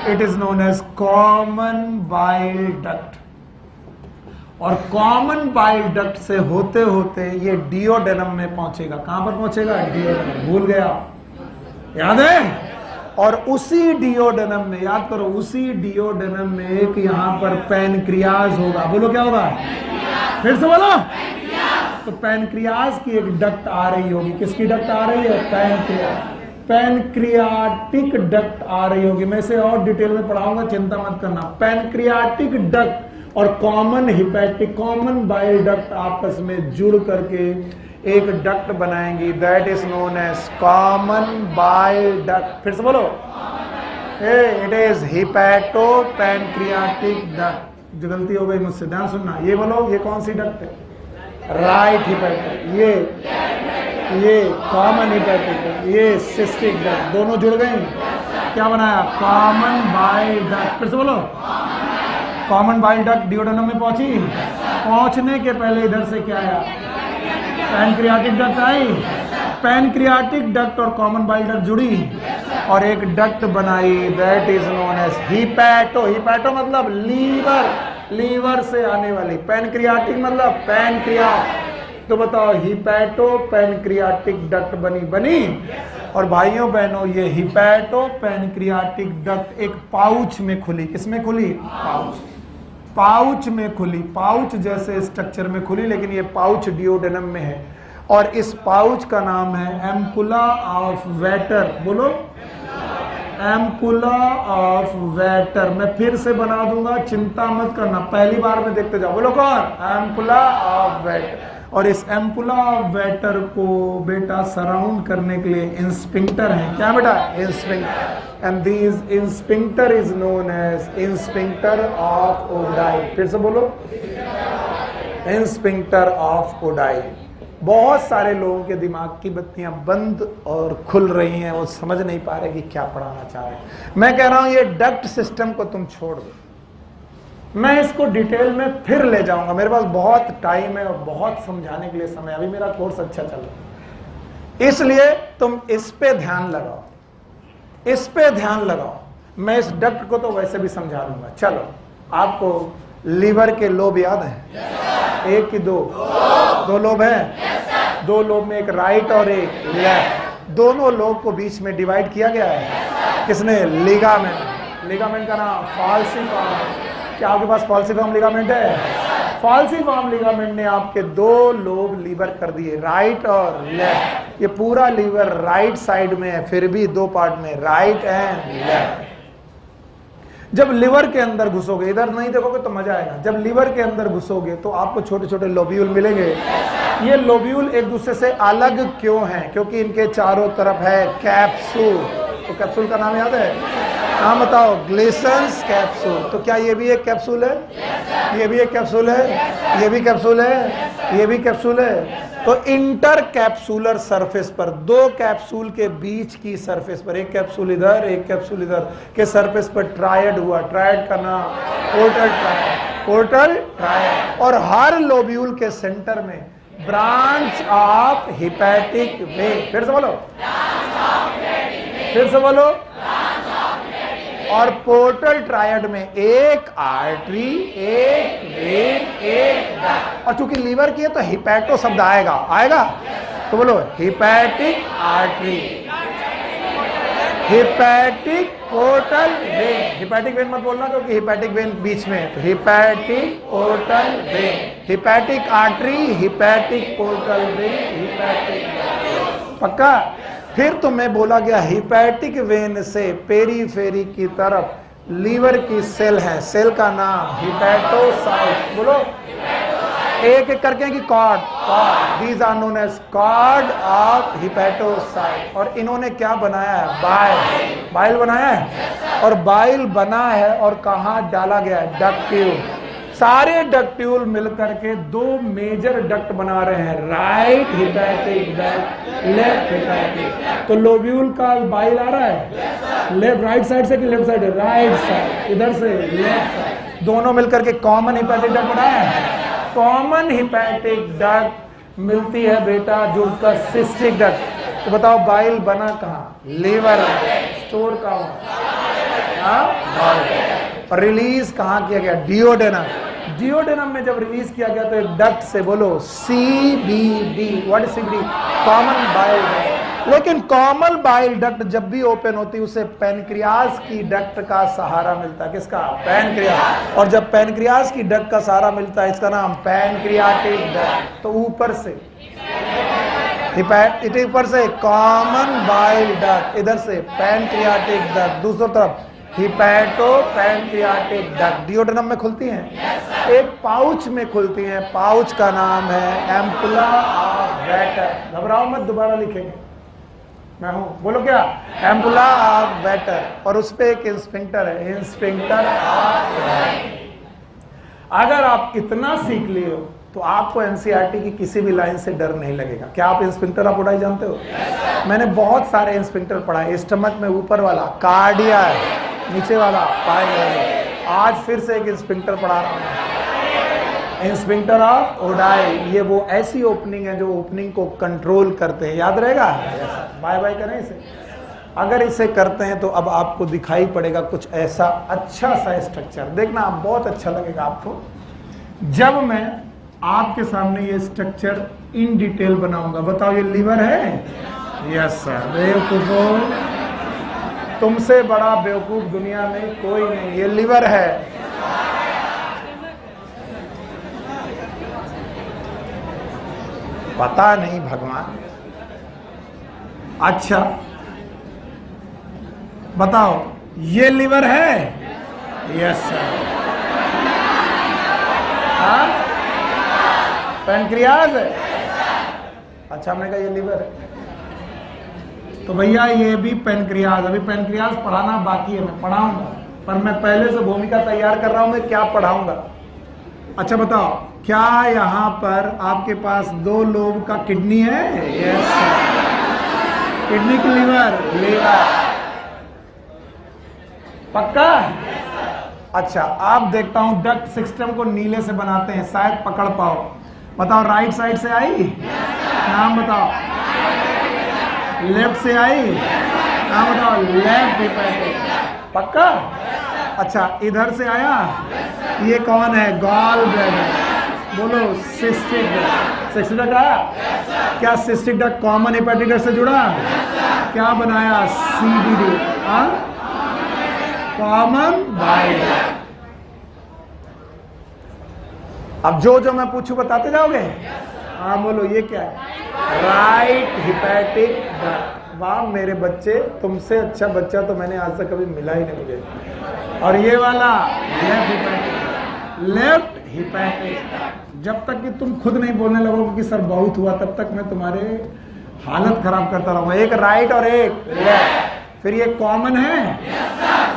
it is known as common bile duct. और कॉमन बाइल डक्ट से होते होते ये डिओडेनम में पहुंचेगा। कहां पर पहुंचेगा? डिओडेनम। भूल गया? याद है? और उसी डिओडेनम में, याद करो, उसी डिओडेनम में एक यहां पर पैनक्रियाज होगा। बोलो क्या होगा? फिर से बोलो। तो पैनक्रियाज की एक डक्ट आ रही होगी। किसकी डक्ट आ रही है? पैनक्रियाटिक डक्ट आ रही होगी। मैं इसे और डिटेल में पढ़ाऊंगा, चिंता मत करना। पैनक्रियाटिक डक्ट और common hepatic, common bile duct आपस में जुड़ करके एक डक्ट बनाएंगी, that is known as common bile duct. फिर से बोलो, it is hepato pancreatic duct. जो गलती हो गई मुझसे, ध्यान सुनना। ये बोलो, ये कौन सी डक्ट है? Right hepatic. ये कॉमन हिपैटिक, ये सिस्टिक डक्ट, दोनों जुड़ गई। क्या बनाया? Common bile duct. फिर से बोलो, कॉमन बाइल डक्ट डिओडेनम में पहुंची। पहुंचने के पहले इधर से क्या आया? पैनक्रियाटिक डक्ट आई। पैनक्रियाटिक डक्ट और कॉमन बाइल डक्ट जुड़ी और एक डक्ट बनाई, that is known as hepato. Hepato मतलब लीवर, लीवर से आने वाली। पैनक्रियाटिक मतलब पैनक्रियास। तो बताओ, हिपैटो पैनक्रियाटिक डक्ट बनी। और भाइयों बहनों, ये हिपैटो पैनक्रियाटिक डक्ट एक पाउच में खुली। किसमें खुली? पाउच में खुली। पाउच जैसे स्ट्रक्चर में खुली, लेकिन ये पाउच डिओडेनम में है और इस पाउच का नाम है एम्पुला ऑफ वेटर। बोलो, एम्पुला ऑफ वेटर। मैं फिर से बना दूंगा, चिंता मत करना, पहली बार में देखते जाओ। बोलो कौन? Ampulla of waiter. और इस एम्पुला ऑफ वेटर को बेटा सराउंड करने के लिए इंस्पिंक्टर है। क्या बेटा? Sphincter. And this sphincter is known as sphincter of Oddi. फिर से बोलो, इंस्पिंक्टर ऑफ ओडाई। बहुत सारे लोगों के दिमाग की बत्तियां बंद और खुल रही हैं, वो समझ नहीं पा रहे कि क्या पढ़ाना चाह रहे हैं। मैं कह रहा हूं ये डक्ट सिस्टम को तुम छोड़ दो, मैं इसको डिटेल में फिर ले जाऊंगा, मेरे पास बहुत टाइम है और बहुत समझाने के लिए समय, अभी मेरा कोर्स अच्छा चल रहा है, इसलिए तुम इस पे ध्यान लगाओ, इस पे ध्यान लगाओ। मैं इस डक्ट को तो वैसे भी समझा दूंगा। चलो, आपको लीवर के लोब याद है? एक की दो लोब हैं। दो लोब में एक राइट और एक लेफ्ट, दोनों लोब को बीच में डिवाइड किया गया है किसने? लिगामेंट। लिगामेंट का नाम फाल्सिफॉर्म। क्या आपके पास फाल्सिफॉर्म लिगामेंट है? फाल्सिफॉर्म लिगामेंट ने आपके दो लोब लीवर कर दिए, राइट और लेफ्ट। ये पूरा लीवर राइट साइड में है, फिर भी दो पार्ट में, राइट एंड लेफ्ट। जब लिवर के अंदर घुसोगे, इधर नहीं देखोगे तो मजा आएगा, जब लिवर के अंदर घुसोगे तो आपको छोटे छोटे लोब्यूल मिलेंगे। ये लोब्यूल एक दूसरे से अलग क्यों हैं? क्योंकि इनके चारों तरफ है कैप्सूल। तो कैप्सूल का नाम याद है? नाम बताओ। Glisson's capsule. तो क्या ये भी एक कैप्सूल है? ये भी एक कैप्सूल है, ये भी कैप्सूल है, ये भी कैप्सूल है। तो इंटर कैप्सूलर सरफेस पर, दो कैप्सूल के बीच की सरफेस पर, एक कैप्सूल इधर एक कैप्सूल इधर के सरफेस पर ट्रायड हुआ। ट्रायड का नाम पोर्टल ट्रायड, पोर्टल ट्रायड। और हर लोब्यूल के सेंटर में ब्रांच ऑफ हिपैटिक वेन। फिर से बोलो, फिर से बोलो। और पोर्टल ट्रायड में एक आर्टरी, एक वेन, एक डक्ट। और चूंकि लीवर की है तो हिपैटो शब्द आएगा, आएगा तो बोलो hepatic artery, hepatic portal vein. Hepatic vein मत बोलना क्योंकि हिपैटिक वेन बीच में है, तो hepatic portal vein, hepatic artery, hepatic portal vein, hepatic. पक्का? फिर तुम्हें बोला गया हिपैटिक वेन से पेरीफेरी की तरफ लीवर की सेल है, सेल का नाम हिपैटोसाइट। बोलो एक एक करके कि cord, cord, these are known as cord of hepatocyte. और इन्होंने क्या बनाया है? बाइल, बाइल बनाया है। और बाइल बना है और कहाँ डाला गया है? डक्ट्यूल। सारे डक्ट्यूल मिलकर के दो मेजर डक्ट बना रहे हैं, right hepatic duct, left hepatic. तो लोब्यूल का बाइल आ रहा है लेफ्ट, राइट साइड से कि लेफ्ट साइड? राइट साइड, इधर से लेफ्ट साइड, दोनों मिलकर के कॉमन हिपैटिक डक्ट बनाया है। कॉमन हिपैटिक डक्ट मिलती है बेटा जुड़कर सिस्टिक डक्ट। तो बताओ बाइल बना कहाँ? लीवर, स्टोर कहाँ? और रिलीज कहाँ किया गया? डियोडेनम। डियोडेनम में जब रिलीज किया गया तो एक डक्ट से बोलो CBD। What is CBD? Common bile duct. लेकिन कॉमन बाइल डक्ट जब भी ओपन होती है उसे पैनक्रियाज की डक्ट का सहारा मिलता है। किसका? पैनक्रियाज। और जब पैनक्रियाज की डक्ट का सहारा मिलता है, इसका नाम पैनक्रियाटिक डक्ट। तो ऊपर से ऊपर से कॉमन बाइल डक्ट, इधर से पैनक्रियाटिक डक्ट, दूसरी तरफ हिपैटो पैनक्रियाटिक डक्ट। डियोडेनम में खुलती हैं, एक पाउच में खुलती हैं, पाउच का नाम है एम्पुला ऑफ वेटर। घबराओ मत, दोबारा लिखेंगे, मैं हूं, बोलो क्या? Ampulla of waiter. और उस पे एक इंस्पिंक्टर है, इंस्पिंक्टर ऑफ। अगर आप इतना सीख लिए हो तो आपको एनसीईआरटी की किसी भी लाइन से डर नहीं लगेगा। क्या आप इंस्पिंक्टर ऑफ ओडाई जानते हो? मैंने बहुत सारे इंस्पिंक्टर पढ़ाए। स्टमक में ऊपर वाला कार्डिया है, नीचे वाला पाइल। आज फिर से एक इंस्पिंक्टर पढ़ा रहा हूं, इंस्पिंक्टर ऑफ ओडाई। ये वो ऐसी ओपनिंग है जो ओपनिंग को कंट्रोल करते हैं, याद रहेगा? बाय बाय करें इसे। अगर इसे करते हैं तो अब आपको दिखाई पड़ेगा कुछ ऐसा अच्छा सा स्ट्रक्चर। देखना आप, बहुत अच्छा लगेगा आपको जब मैं आपके सामने ये स्ट्रक्चर इन डिटेल बनाऊंगा। बताओ ये लीवर है? Yes sir. बेवकूफो, तुमसे बड़ा बेवकूफ दुनिया में कोई नहीं। ये लीवर है। पता नहीं भगवान। अच्छा बताओ ये लीवर है? Yes sir. हाँ, पैनक्रियाज है। अच्छा, हमने कहा ये लीवर है तो भैया ये भी पैनक्रियाज। अभी पैनक्रियाज पढ़ाना बाकी है, मैं पढ़ाऊंगा, पर मैं पहले से भूमिका तैयार कर रहा हूं मैं क्या पढ़ाऊंगा। अच्छा बताओ, क्या यहाँ पर आपके पास 2 लोब का किडनी है? यस। किडनी की लीवर? लीवर। पक्का? अच्छा, आप देखता हूं डक्ट सिस्टम को नीले से बनाते हैं, शायद पकड़ पाओ। बताओ, राइट साइड से आई? नाम बताओ। लेफ्ट से आई? नाम बताओ। Left hepatic. पक्का? अच्छा, इधर से आया? ये कौन है? Gall bladder. बोलो, सिस्टिक डक्ट। सिस्टिक डक्ट आया? क्या cystic duct common hepatic duct से जुड़ा? क्या बनाया? CBD। Common bile duct. अब जो मैं पूछूं बताते जाओगे? हाँ बोलो, ये क्या है? Right hepatic duct. वाह मेरे बच्चे, तुमसे अच्छा बच्चा तो मैंने आज तक कभी मिला ही नहीं मुझे। और ये वाला left hepatic. Left hepatic duct. जब तक कि तुम खुद नहीं बोलने लगोगे कि सर बहुत हुआ, तब तक मैं तुम्हारे हालत खराब करता रहूंगा। एक राइट और एक लेफ्ट। फिर ये कॉमन है?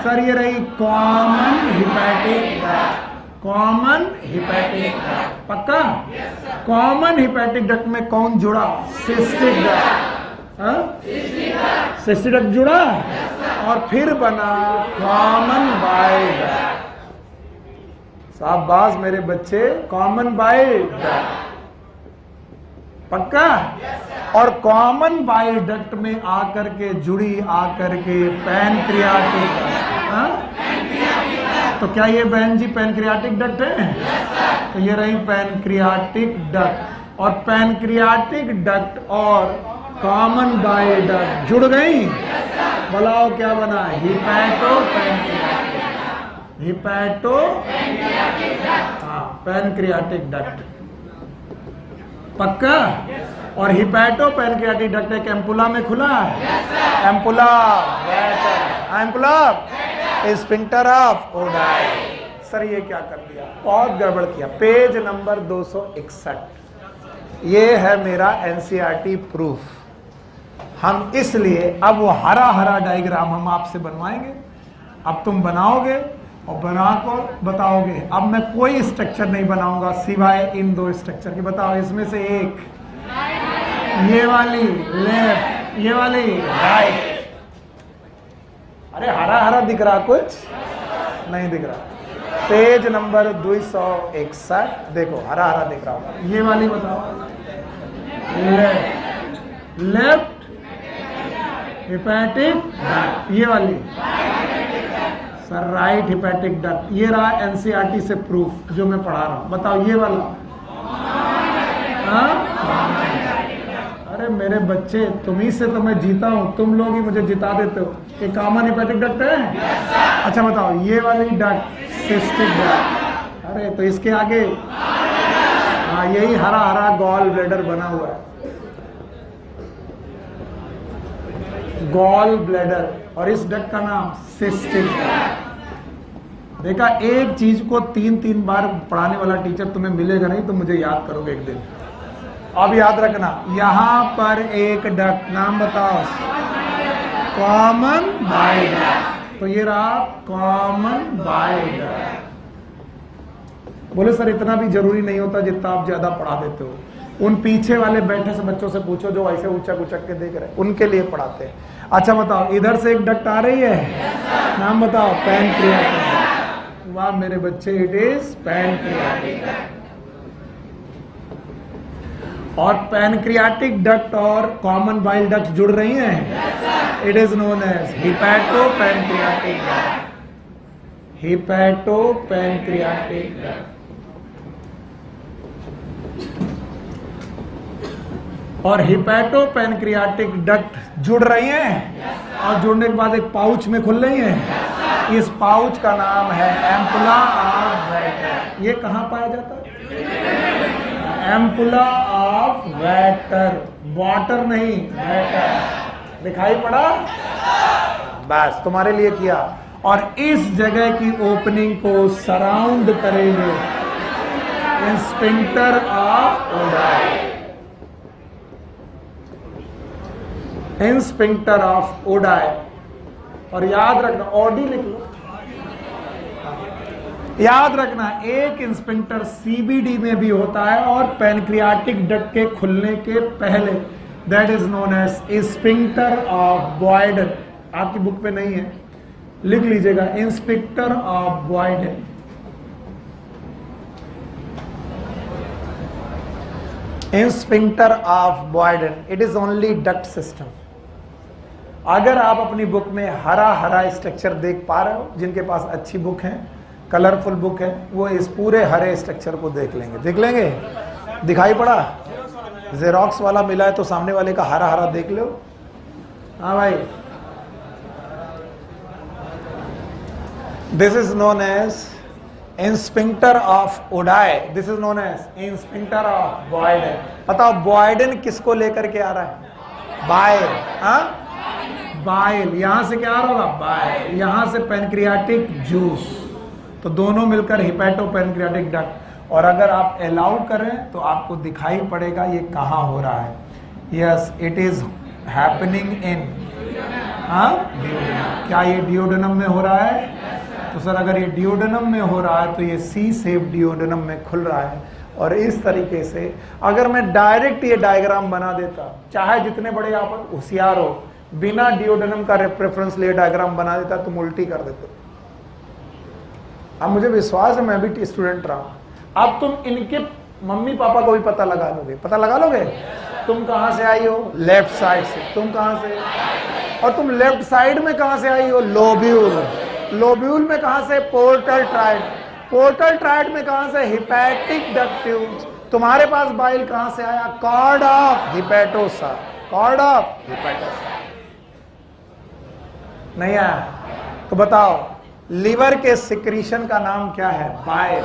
सर ये रही common hepatic duct. Common hepatic duct. पक्का? कॉमन हिपैटिक डक्ट में कौन जुड़ा? Cystic duct. सिस्टिक डक्ट जुड़ा और फिर बना कॉमन बाइल डक्ट। शाबाश मेरे बच्चे, कॉमन बाइल डक्ट। पक्का? और कॉमन बाइल डक्ट में आकर के जुड़ी आकर के पैनक्रियाटिक डक्ट। तो क्या ये बहन जी पैनक्रियाटिक डक्ट है? तो ये रही पैनक्रियाटिक डक्ट। और पैनक्रियाटिक डक्ट और कॉमन बाइल डक्ट जुड़ गई। बोलाओ क्या बना? Hepato pancreatic. Hepato pancreatic duct. पक्का? और हिपैटो पैनक्रियाटिक डक्ट एक एम्पुला में खुला है। Ampulla ampulla sphincter of Oddi. Sir ये क्या कर दिया? बहुत गड़बड़ किया। Page number 261। ये है मेरा NCERT प्रूफ। हम इसलिए अब वो हरा हरा डायग्राम हम आपसे बनवाएंगे। अब तुम बनाओगे और बनाकर बताओगे। अब मैं कोई स्ट्रक्चर नहीं बनाऊंगा सिवाय इन 2 स्ट्रक्चर के। बताओ इसमें से एक, ये वाली लेफ्ट, ये वाली राइट। अरे हरा हरा दिख रहा? कुछ नहीं दिख रहा। पेज नंबर 261 देखो, हरा हरा दिख रहा होगा। ये वाली बताओ। Left, left hepatic duct. ये वाली सर राइट हिपैटिक डक्ट। ये रहा NCERT से प्रूफ जो मैं पढ़ा रहा हूं। बताओ ये वाला? अरे मेरे बच्चे, तुम्ही से तो मैं जीता हूं, तुम लोग ही मुझे जिता देते हो। ये कॉमन हिपैटिक डक्ट है? अच्छा बताओ, ये वाली डक्ट सिस्टिक डक्ट। अरे तो इसके आगे हाँ यही हरा हरा गॉल ब्लैडर बना हुआ है। Gall bladder. और इस डक्ट का नाम सिस्टिक डक्ट। देखा, एक चीज को 3-3 बार पढ़ाने वाला टीचर तुम्हें मिलेगा नहीं तो मुझे याद करोगे एक दिन। अब याद रखना, यहां पर एक डक्ट, नाम बताओ। Common bile duct. तो ये रहा कॉमन बाइल डक्ट। बोले सर इतना भी जरूरी नहीं होता जितना आप ज्यादा पढ़ा देते हो। उन पीछे वाले बैठे से बच्चों से पूछो जो ऐसे उचक उचक के देख रहे, उनके लिए पढ़ाते हैं। अच्छा बताओ, इधर से एक डक्ट आ रही है, नाम बताओ। पैनक्रियाटिक। वाह मेरे बच्चे, इट इज पैनक्रियाटिक। और पैनक्रियाटिक डक्ट और कॉमन बाइल डक्ट जुड़ रही हैं। It is known as hepato pancreatic duct. Hepato pancreatic duct. और हिपैटो पैनक्रियाटिक डक्ट जुड़ रही हैं और जुड़ने के बाद एक पाउच में खुल रही हैं। इस पाउच का नाम है एम्पुला ऑफ वैटर। ये कहां पाया जाता है? Ampulla of वैटर। वाटर नहीं, वैटर। दिखाई पड़ा? बस तुम्हारे लिए किया। और इस जगह की ओपनिंग को सराउंड करेंगे sphincter of Oddi. Sphincter of Oddi. और याद रखना, ओडी लिख लो। याद रखना, एक इंस्फिंक्टर सीबीडी में भी होता है और पैनक्रियाटिक डक्ट के खुलने के पहले, that is known as sphincter of Boyden. आपकी बुक पे नहीं है, लिख लीजिएगा, sphincter of Boyden. Sphincter of Boyden, it is only duct system. अगर आप अपनी बुक में हरा हरा स्ट्रक्चर देख पा रहे हो, जिनके पास अच्छी बुक है, कलरफुल बुक है, वो इस पूरे हरे स्ट्रक्चर को देख लेंगे। देख लेंगे? दिखाई पड़ा? जेरोक्स वाला मिला है तो सामने वाले का हरा हरा देख लो। हाँ भाई, this is known as sphincter of Oddi, this is known as sphincter of Boyden. बताओ बॉयडन किसको लेकर के आ रहा है? बाइल। हाँ, बाइल। यहां से क्या आ रहा होगा? बाइल। यहां से पैनक्रियाटिक जूस, तो दोनों मिलकर हिपैटो पैनक्रियाटिक डक्ट। और अगर आप अलाउ करें तो आपको दिखाई पड़ेगा ये कहाँ हो रहा है। Yes, it is happening in, हाँ, क्या ये डिओडेनम में हो रहा है? तो सर अगर ये डिओडेनम में हो रहा है तो ये सी सेप डिओडेनम में खुल रहा है। और इस तरीके से अगर मैं डायरेक्ट ये डायग्राम बना देता, चाहे जितने बड़े आप होशियार हो, बिना डिओडेनम का रेफरेंस लिए डायग्राम बना देता, तुम उल्टी कर देते। अब मुझे विश्वास है, मैं भी स्टूडेंट रहा हूं। अब तुम इनके मम्मी पापा को भी पता लगा लोगे। पता लगा लोगे? तुम कहां से आई हो? लेफ्ट साइड से। तुम कहां से? और तुम लेफ्ट साइड में कहां से आई हो? लोब्यूल। लोब्यूल में कहां से? Portal tried. पोर्टल ट्राइड में कहां से? Hepatic ductules. तुम्हारे पास बाइल कहां से आया? Cord of hepatocytes. Cord of hepatocytes. नहीं आया? तो बताओ लीवर के सिक्रीशन का नाम क्या है? बाइल।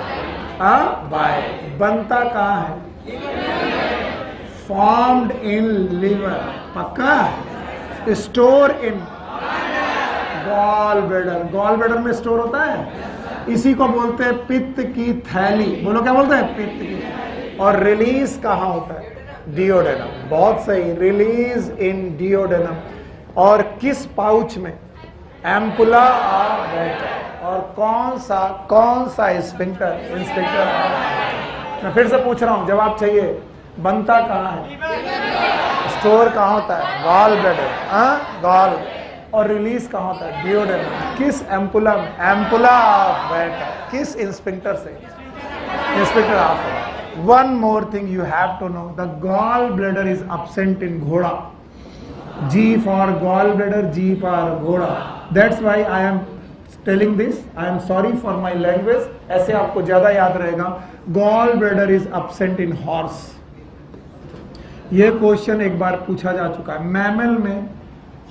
हाँ, बाइल। बनता कहां है? Formed in liver. पक्का? Store in gall bladder. Gall bladder में स्टोर होता है। इसी को बोलते हैं पित्त की थैली। बोलो क्या बोलते हैं? पित्त की। और रिलीज कहाँ होता है? डिओडेनम। बहुत सही, रिलीज इन डिओडेनम। और किस पाउच में? Ampulla of waiter. और कौन सा स्फिंक्टर? इंस्फिंक्टर। मैं फिर से पूछ रहा हूं, जवाब चाहिए। बनता कहाँ है? स्टोर कहाँ होता है? Gall bladder. हाँ, गॉल। और रिलीज कहाँ होता है? डिओडेनम। किस एम्पुला में? Ampulla of Vater. किस इंस्फिंक्टर से? Sphincter of. One more thing you have to know, the gall bladder is absent in घोड़ा। G for gallbladder, G for घोड़ा। That's why I am telling this. I am sorry for my language. ऐसे आपको ज्यादा याद रहेगा। Gallbladder is absent in horse. ये question एक बार पूछा जा चुका है। मैमल में,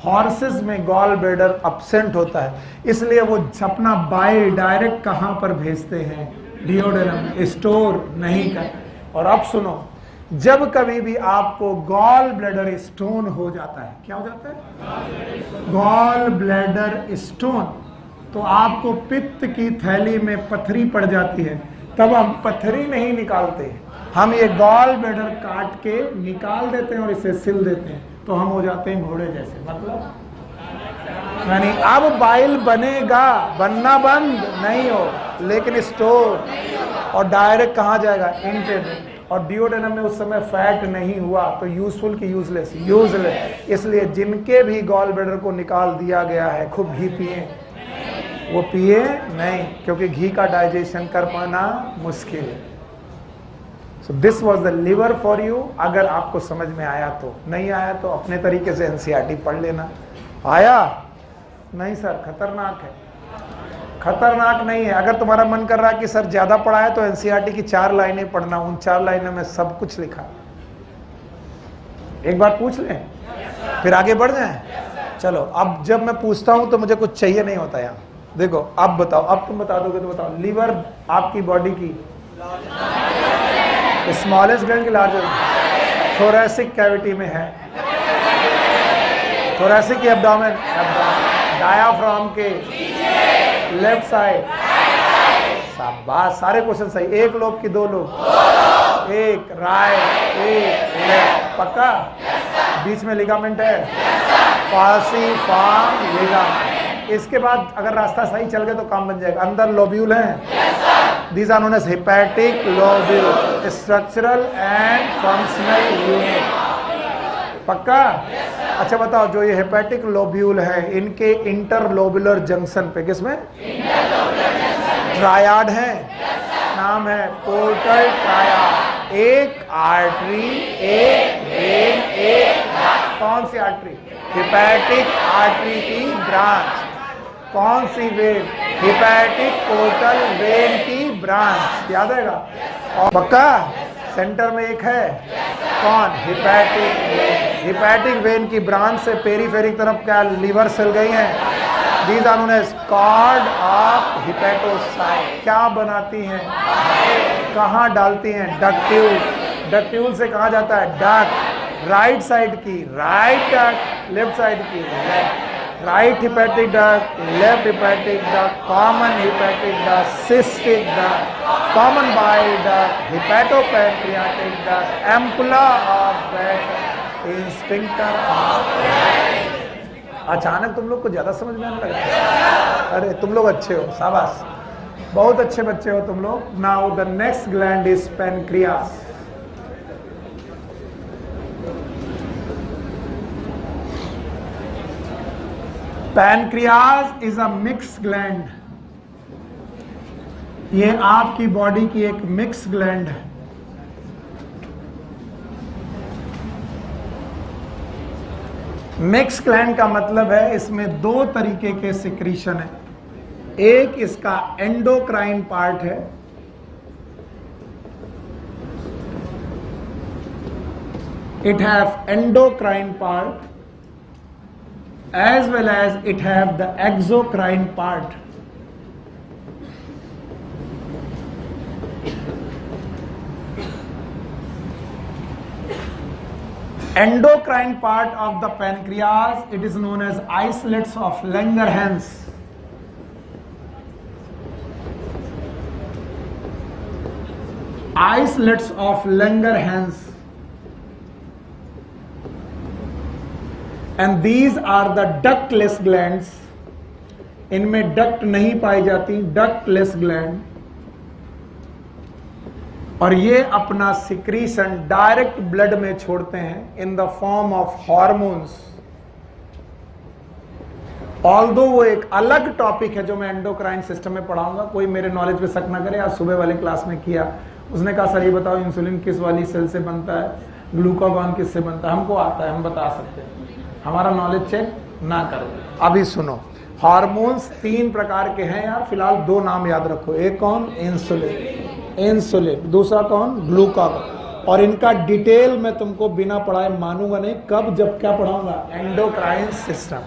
हॉर्सेस में गॉल ब्लैडर एब्सेंट होता है, इसलिए वो अपना बाइल डायरेक्ट कहाँ पर भेजते हैं? डिओडेनम। स्टोर नहीं कर। और अब सुनो, जब कभी भी आपको गॉल ब्लैडर स्टोन हो जाता है, क्या हो जाता है? गॉल ब्लैडर स्टोन, तो आपको पित्त की थैली में पथरी पड़ जाती है। तब हम पथरी नहीं निकालते, हम ये गॉल ब्लैडर काट के निकाल देते हैं और इसे सिल देते हैं, तो हम हो जाते हैं घोड़े जैसे। मतलब यानी अब बाइल बनेगा, बनना बंद नहीं हो, लेकिन स्टोर। और डायरेक्ट कहाँ जाएगा? इंटेस्टाइन। और डिओडेनम में उस समय फैट नहीं हुआ, तो यूजफुल की यूजलेस? यूजलेस। इसलिए जिनके भी गॉल ब्लैडर को निकाल दिया गया है, खूब घी पिए। वो पिए नहीं, क्योंकि घी का डाइजेशन कर पाना मुश्किल है। So this was the liver for you. अगर आपको समझ में आया तो, नहीं आया तो अपने तरीके से एनसीईआरटी पढ़ लेना। आया? नहीं सर, खतरनाक है। खतरनाक नहीं है। अगर तुम्हारा मन कर रहा है कि सर ज्यादा पढ़ा है, तो एनसीईआरटी की 4 लाइनें पढ़ना। उन 4 लाइनों में सब कुछ लिखा। एक बार पूछ लें, फिर आगे बढ़ जाएं। चलो, अब जब मैं पूछता हूं तो मुझे कुछ चाहिए नहीं होता यहाँ। देखो, अब बताओ, अब तुम बता दोगे तो बताओ। लीवर आपकी बॉडी की स्मॉलेस्ट ग्लैंड की लार्जेस्ट? थोरैसिक कैविटी में है। थोरैसिक की एब्डोमेन, डायाफ्राम के लेफ्ट साइड। शाबाश, सारे क्वेश्चन सही। एक लोब की 2 लोब? एक राइट, एक लेफ्ट। पक्का? बीच में लिगामेंट है? फाल्सीफॉर्म लिगामेंट। इसके बाद अगर रास्ता सही चल गया तो काम बन जाएगा। अंदर लोब्यूल है, these are known as hepatic lobule, structural and functional unit. पक्का? अच्छा बताओ, जो ये हेपेटिक लोब्यूल है इनके इंटरलोबुलर जंक्शन पे किसमें? ट्रायाड है, नाम है पोर्टल ट्रायाड। एक आर्टरी, एक वेन, एक कौन सी आर्टरी? हेपेटिक आर्टरी की ब्रांच। कौन सी वेन? हेपेटिक पोर्टल वेन की ब्रांच। याद आएगा? और पक्का सेंटर में एक है कौन? Hepatic when. हेपेटिक वेन की ब्रांच से पेरीफेरिक तरफ क्या लीवर सेल गई हैं? These are known as cord of hepatocyte। क्या बनाती हैं? कहाँ डालती हैं? डक्ट्यूल। डक्ट्यूल से कहाँ जाता है? डक्ट। राइट साइड की राइट डक्ट, लेफ्ट साइड की left. Right hepatic duct, left hepatic duct, common hepatic duct, cystic duct, common bile duct, hepatopancreatic duct, ampulla of बैट, स्फिंक्टर ऑफ। अचानक तुम लोग को ज्यादा समझ में आने लगा। अरे तुम लोग अच्छे हो, शाबाश, बहुत अच्छे बच्चे हो तुम लोग। Now the next gland is pancreas. Pancreas is a mix gland. ये आपकी बॉडी की एक मिक्स ग्लैंड है। मिक्स ग्लैंड का मतलब है इसमें दो तरीके के सिक्रीशन है। एक इसका एंडोक्राइन पार्ट है, it have endocrine part as well as it have the exocrine part. Endocrine part of the pancreas, it is known as islets of Langerhans. Islets of Langerhans. And these are the ductless glands. इनमें duct नहीं पाई जाती, ductless gland. और ये अपना secretion direct blood में छोड़ते हैं in the form of hormones. Although वो एक अलग टॉपिक है जो मैं एंडोक्राइन सिस्टम में पढ़ाऊंगा, कोई मेरे नॉलेज पे शक ना करे। आज सुबह वाले क्लास में किया, उसने कहा सर ये बताओ इंसुलिन किस वाली सेल से बनता है, ग्लूकागॉन किससे बनता है। हमको आता है, हम बता सकते हैं, हमारा नॉलेज चेक ना करो। अभी सुनो, हार्मोन्स तीन प्रकार के हैं यार, फिलहाल दो नाम याद रखो। एक कौन? Insulin, insulin. दूसरा कौन? ग्लूकागॉन। और इनका डिटेल मैं तुमको बिना पढ़ाए मानूंगा नहीं। कब? जब क्या पढ़ाऊंगा? Endocrine system.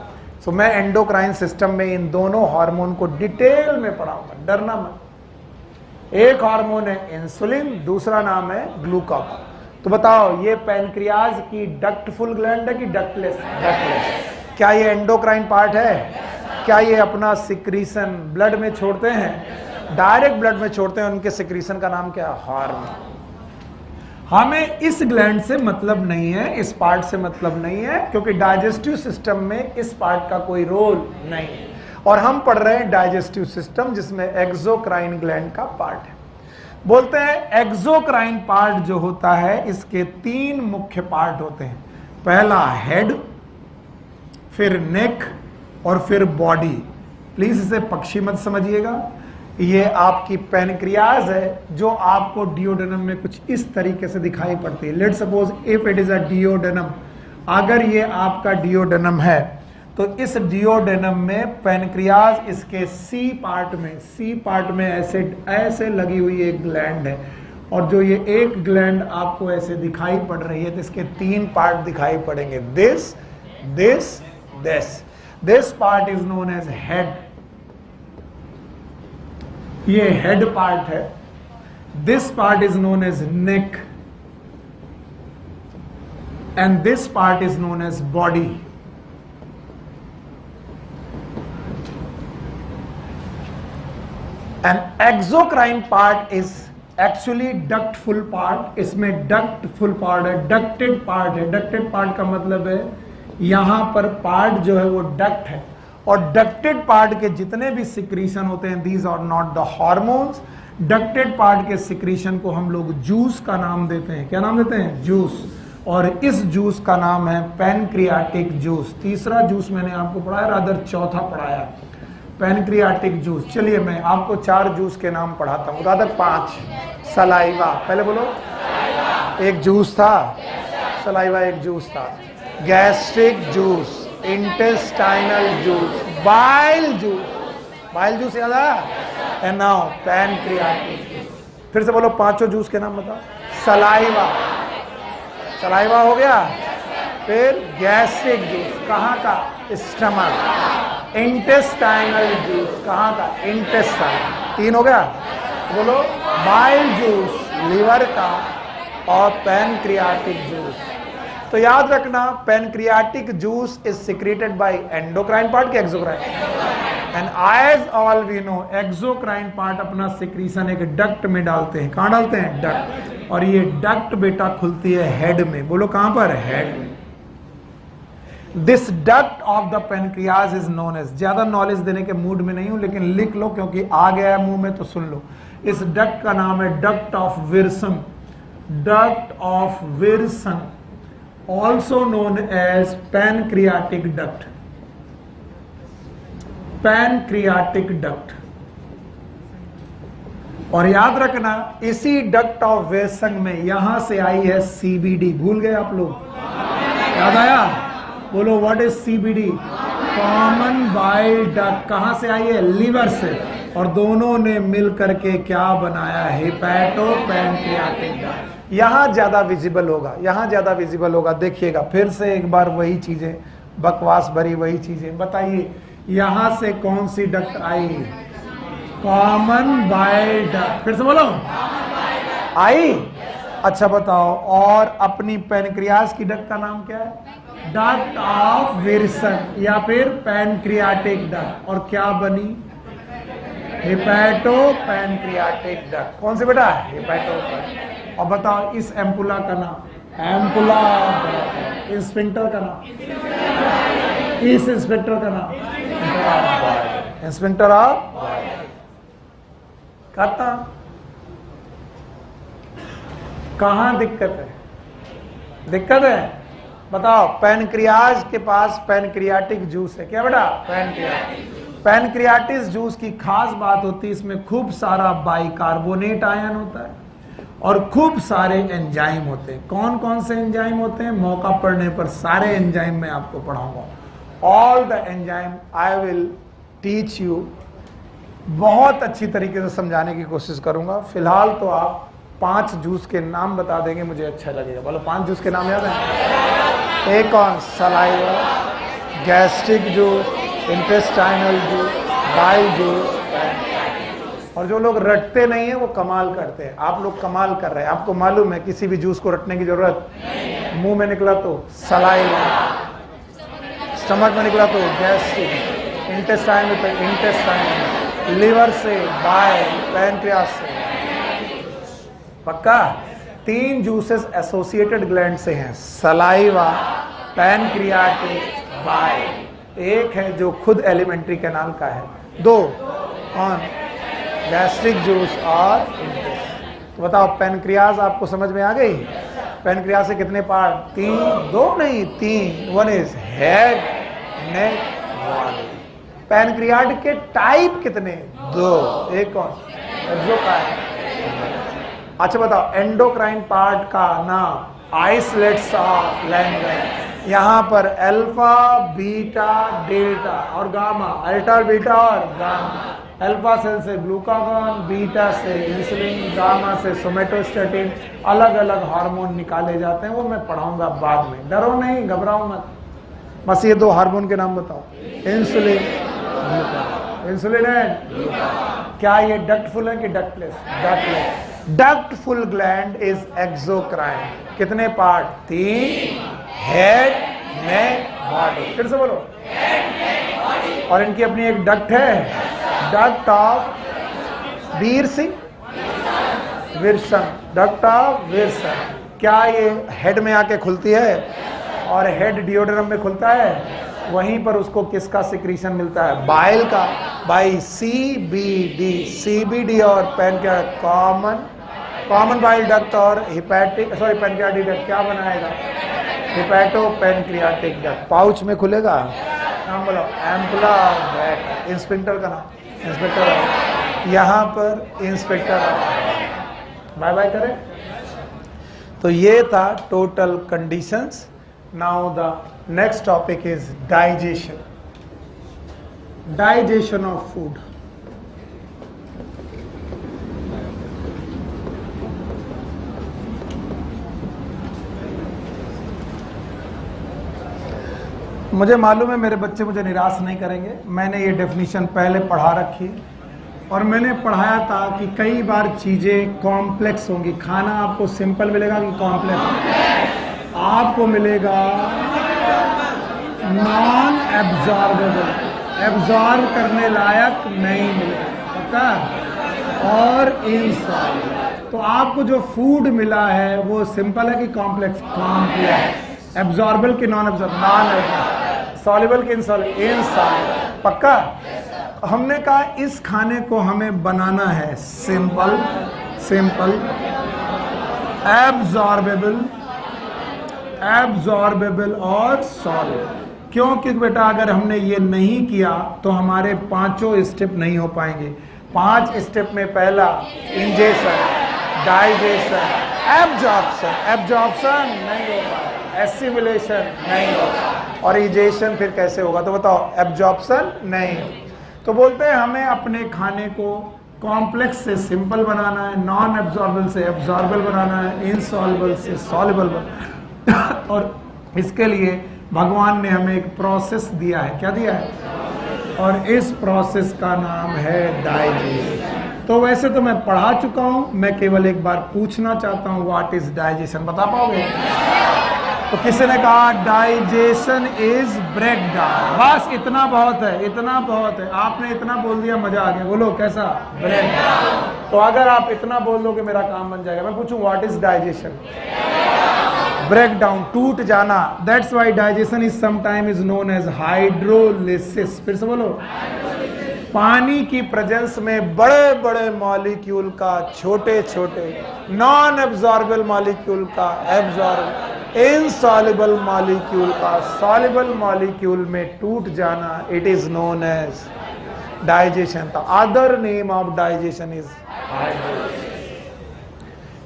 सो मैं एंडोक्राइन सिस्टम में इन दोनों हार्मोन को डिटेल में पढ़ाऊंगा, डरना मत। एक हार्मोन है इंसुलिन, दूसरा नाम है ग्लूकागॉन। तो बताओ ये पैनक्रियाज की डक्टफुल ग्लैंड है कि डक्टलेस? डक्टलेस। क्या ये एंडोक्राइन पार्ट है? क्या ये अपना सिक्रीशन ब्लड में छोड़ते हैं? डायरेक्ट ब्लड में छोड़ते हैं। उनके सिक्रीशन का नाम क्या है? हार्मोन। हमें इस ग्लैंड से मतलब नहीं है, इस पार्ट से मतलब नहीं है, क्योंकि डाइजेस्टिव सिस्टम में इस पार्ट का कोई रोल नहीं है। और हम पढ़ रहे हैं डाइजेस्टिव सिस्टम जिसमें एक्सोक्राइन ग्लैंड का पार्ट है। बोलते हैं एक्सोक्राइन पार्ट जो होता है इसके तीन मुख्य पार्ट होते हैं। पहला हेड, फिर नेक और फिर बॉडी। प्लीज इसे पक्षी मत समझिएगा। ये आपकी पैनक्रियाज है जो आपको डिओडेनम में कुछ इस तरीके से दिखाई पड़ती है। Let's suppose if it is a duodenum, अगर ये आपका डिओडेनम है तो इस डिओडेनम में पैनक्रियाज इसके सी पार्ट में ऐसे लगी हुई एक ग्लैंड है। और जो ये एक ग्लैंड आपको ऐसे दिखाई पड़ रही है तो इसके तीन पार्ट दिखाई पड़ेंगे, this this this. This part is known as head, ये हेड पार्ट है। This part is known as neck and this part is known as body. And exocrine part is actually ductful part. इसमें ductful part है, ducted part है। Ducted part का मतलब है यहां पर पार्ट जो है वो डक्ट है और डक्टेड पार्ट के जितने भी सिक्रीशन होते हैं, these are not the hormones. Ducted part के सिक्रीशन को हम लोग जूस का नाम देते हैं। क्या नाम देते हैं? जूस। और इस जूस का नाम है पैनक्रियाटिक जूस। तीसरा जूस मैंने आपको पढ़ाया, रादर चौथा पढ़ाया, पैनक्रियाटिक जूस। चलिए मैं आपको 4 जूस के नाम पढ़ाता हूँ, रादर 5। सलाइवा, पहले बोलो। एक जूस था, सलाइवा एक जूस था। Gastric juice, intestinal juice, bile juice. Bile juice याद आया? And now pancreatic. फिर से बोलो 5 जूस के नाम बताओ। सलाइवा, सलाइवा हो गया। फिर गैस्ट्रिक जूस, कहाँ का? स्टमक। इंटेस्टाइनल जूस, कहाँ का? इंटेस्टाइन। 3 हो गया। बोलो बाइल जूस, लीवर का। और पैनक्रियाटिक जूस। तो याद रखना, pancreatic juice is secreted by endocrine part के exocrine. And as all we know, exocrine part अपना सिक्रीशन एक डक्ट में डालते हैं। कहाँ डालते हैं? डक्ट। और ये डक्ट बेटा खुलती है हेड में। बोलो कहां पर? हेड में। This duct of the pancreas is known as, ज्यादा नॉलेज देने के मूड में नहीं हूं, लेकिन लिख लो क्योंकि आ गया है मुंह में तो सुन लो। इस डक्ट का नाम है duct of Wilson. Duct of Wilson, also known as pancreatic duct. Pancreatic duct. और याद रखना, इसी डक्ट ऑफ विल्सन में यहां से आई है सीबीडी। भूल गए आप लोग? याद आया? बोलो what is CBD? Common bile duct. कहां से आई है? लीवर से। और दोनों ने मिल करके क्या बनाया? Hepato pancreatic duct. यहां ज्यादा विजिबल होगा, यहां ज्यादा विजिबल होगा। देखिएगा फिर से एक बार वही चीजें, बकवास भरी वही चीजें। बताइए यहां से कौन सी डक्ट आई? Common bile duct. फिर से बोलो, आई? अच्छा बताओ, और अपनी पैनक्रियाज की डक्ट का नाम क्या है? डक्ट ऑफ विल्सन या फिर पैनक्रियाटिक डक्ट। और क्या बनी? Hepato pancreatic duct. कौन सी बेटा? हेपेटो। और बताओ इस एम्पुला का नाम? एम्पुला। इंस्फिंक्टर का नाम? इस इंस्पेक्टर का नाम? इंस्पेक्टर ऑफ करता। कहां दिक्कत है? दिक्कत है? बताओ। पैनक्रियाज के पास पैनक्रियाटिक जूस है। क्या बेटा? पैनक्रियाटिस जूस की खास बात होती है, इसमें खूब सारा बाइकार्बोनेट आयन होता है और खूब सारे एंजाइम होते हैं। कौन कौन से एंजाइम होते हैं? मौका पड़ने पर सारे एंजाइम मैं आपको पढ़ाऊंगा। All the enzyme I will teach you. बहुत अच्छी तरीके से समझाने की कोशिश करूंगा। फिलहाल तो आप 5 जूस के नाम बता देंगे, मुझे अच्छा लगेगा। बोलो 5 जूस के नाम याद है? एक कौन? Saliva, gastric juice, intestinal juice, bile juice. और जो लोग रटते नहीं है वो कमाल करते हैं। आप लोग कमाल कर रहे हैं। आपको मालूम है किसी भी जूस को रटने की जरूरत, मुंह में निकला तो सलाइवा, स्टमक में निकला तो गैस्ट्रिक, इंटेस्टाइन में तो इंटेस्टाइन, लिवर से बाइल, पैनक्रियास से। पक्का? 3 जूसेस एसोसिएटेड ग्लैंड से हैं, सलाइवा, पैनक्रियाटिक, बाइल। एक है जो खुद एलिमेंट्री कैनाल का है। 2 कौन? गैस्ट्रिक जूस और तो बताओ पैनक्रियाज आपको समझ में आ गई? पैनक्रियाज से कितने पार्ट? 3, 2 नहीं 3। 1 इज हेड, नेक, बॉडी। पैनक्रियाट के टाइप कितने? 2। एक कौन? एक्सोक्राइन। अच्छा बताओ एंडोक्राइन पार्ट का नाम? Islets of Langerhans. यहाँ पर अल्फा, बीटा, डेल्टा और गामा। अल्फा, बीटा और गामा। अल्फा सेल से ग्लूकागॉन, बीटा से इंसुलिन, गामा से सोमेटोस्टेटिन। अलग अलग हार्मोन निकाले जाते हैं, वो मैं पढ़ाऊंगा बाद में। डरो नहीं, घबराओ मत। बस ये 2 हार्मोन के नाम बताओ। इंसुलिन, इंसुलिन है। क्या ये डक्टफुल है कि ductless? Ductless. Ductful gland is exocrine. कितने पार्ट? 3। Head, neck, body. फिर से बोलो। और इनकी अपनी एक डक्ट है, duct of Wilson. Duct of Wilson. क्या ये हेड में आके खुलती है और हेड डिओड्रम में खुलता है? वहीं पर उसको किसका सिक्रीशन मिलता है? बाइल का, बाई सीबीडी। सीबीडी और पैनक्रियाटिक कॉमन बाइल डक्ट और पैनक्रियाटिक डक्ट क्या बनाएगा? Hepato pancreatic duct. पाउच में खुलेगा, नाम बोलो, एम्पुला डक्ट। इंस्पेक्टर का नाम, इंस्पेक्टर यहाँ पर इंस्पेक्टर। बाय बाय करें। तो ये था total conditions. Now the next topic is digestion, digestion of food. मुझे मालूम है मेरे बच्चे मुझे निराश नहीं करेंगे। मैंने ये डेफिनेशन पहले पढ़ा रखी और मैंने पढ़ाया था कि कई बार चीज़ें कॉम्प्लेक्स होंगी। खाना आपको सिंपल मिलेगा कि कॉम्प्लेक्स? आपको मिलेगा नॉन एब्जॉर्बेबल, एब्जॉर्ब करने लायक नहीं मिलेगा, पक्का? और इनसॉल्युबल। तो आपको जो फूड मिला है वो सिंपल है कि कॉम्प्लेक्स? कॉम्प्लेक्स। एब्जॉर्बल कि non absorb? Non absorb. Soluble कि इनसॉल्युबल? पक्का? हमने कहा इस खाने को हमें बनाना है सिंपल, सिंपल, एब्जॉर्बेबल, एब्जॉर्बेबल और सॉल्युबल। क्योंकि बेटा अगर हमने ये नहीं किया तो हमारे पांचों स्टेप नहीं हो पाएंगे। 5 स्टेप में पहला इंजेशन, डाइजेशन, एब्जॉर्प्शन, एब्जॉर्प्शन नहीं होगा, एसिमिलेशन नहीं होगा, और इजेशन फिर कैसे होगा? तो बताओ, एब्जॉर्प्शन नहीं। तो बोलते हैं हमें अपने खाने को कॉम्प्लेक्स से सिंपल बनाना है, नॉन एब्जॉर्बल से एब्जॉर्बल बनाना है, इनसॉल्युबल से सॉल्युबल बनाना है। और इसके लिए भगवान ने हमें एक प्रोसेस दिया है। क्या दिया है? और इस प्रोसेस का नाम है डाइजेशन। तो वैसे तो मैं पढ़ा चुका हूं, मैं केवल एक बार पूछना चाहता हूं, व्हाट इज डाइजेशन? बता पाओगे? तो किसी ने कहा डाइजेशन इज ब्रेक डाउन। बस इतना बहुत है, इतना बहुत है। आपने इतना बोल दिया, मजा आ गया। बोलो कैसा? Break down. तो अगर आप इतना बोल दोगे मेरा काम बन जाएगा। मैं पूछूं what is digestion? Break down, टूट जाना। That's why digestion is sometime is known as hydrolysis. फिर से बोलो। पानी की प्रेजेंस में बड़े बड़े मॉलिक्यूल का छोटे छोटे, नॉन एब्जॉर्बल मॉलिक्यूल का एब्जॉर्ब, इनसॉल्युबल मॉलिक्यूल का सॉल्युबल मॉलिक्यूल में टूट जाना, it is known as digestion. The other name of digestion is hydrolysis.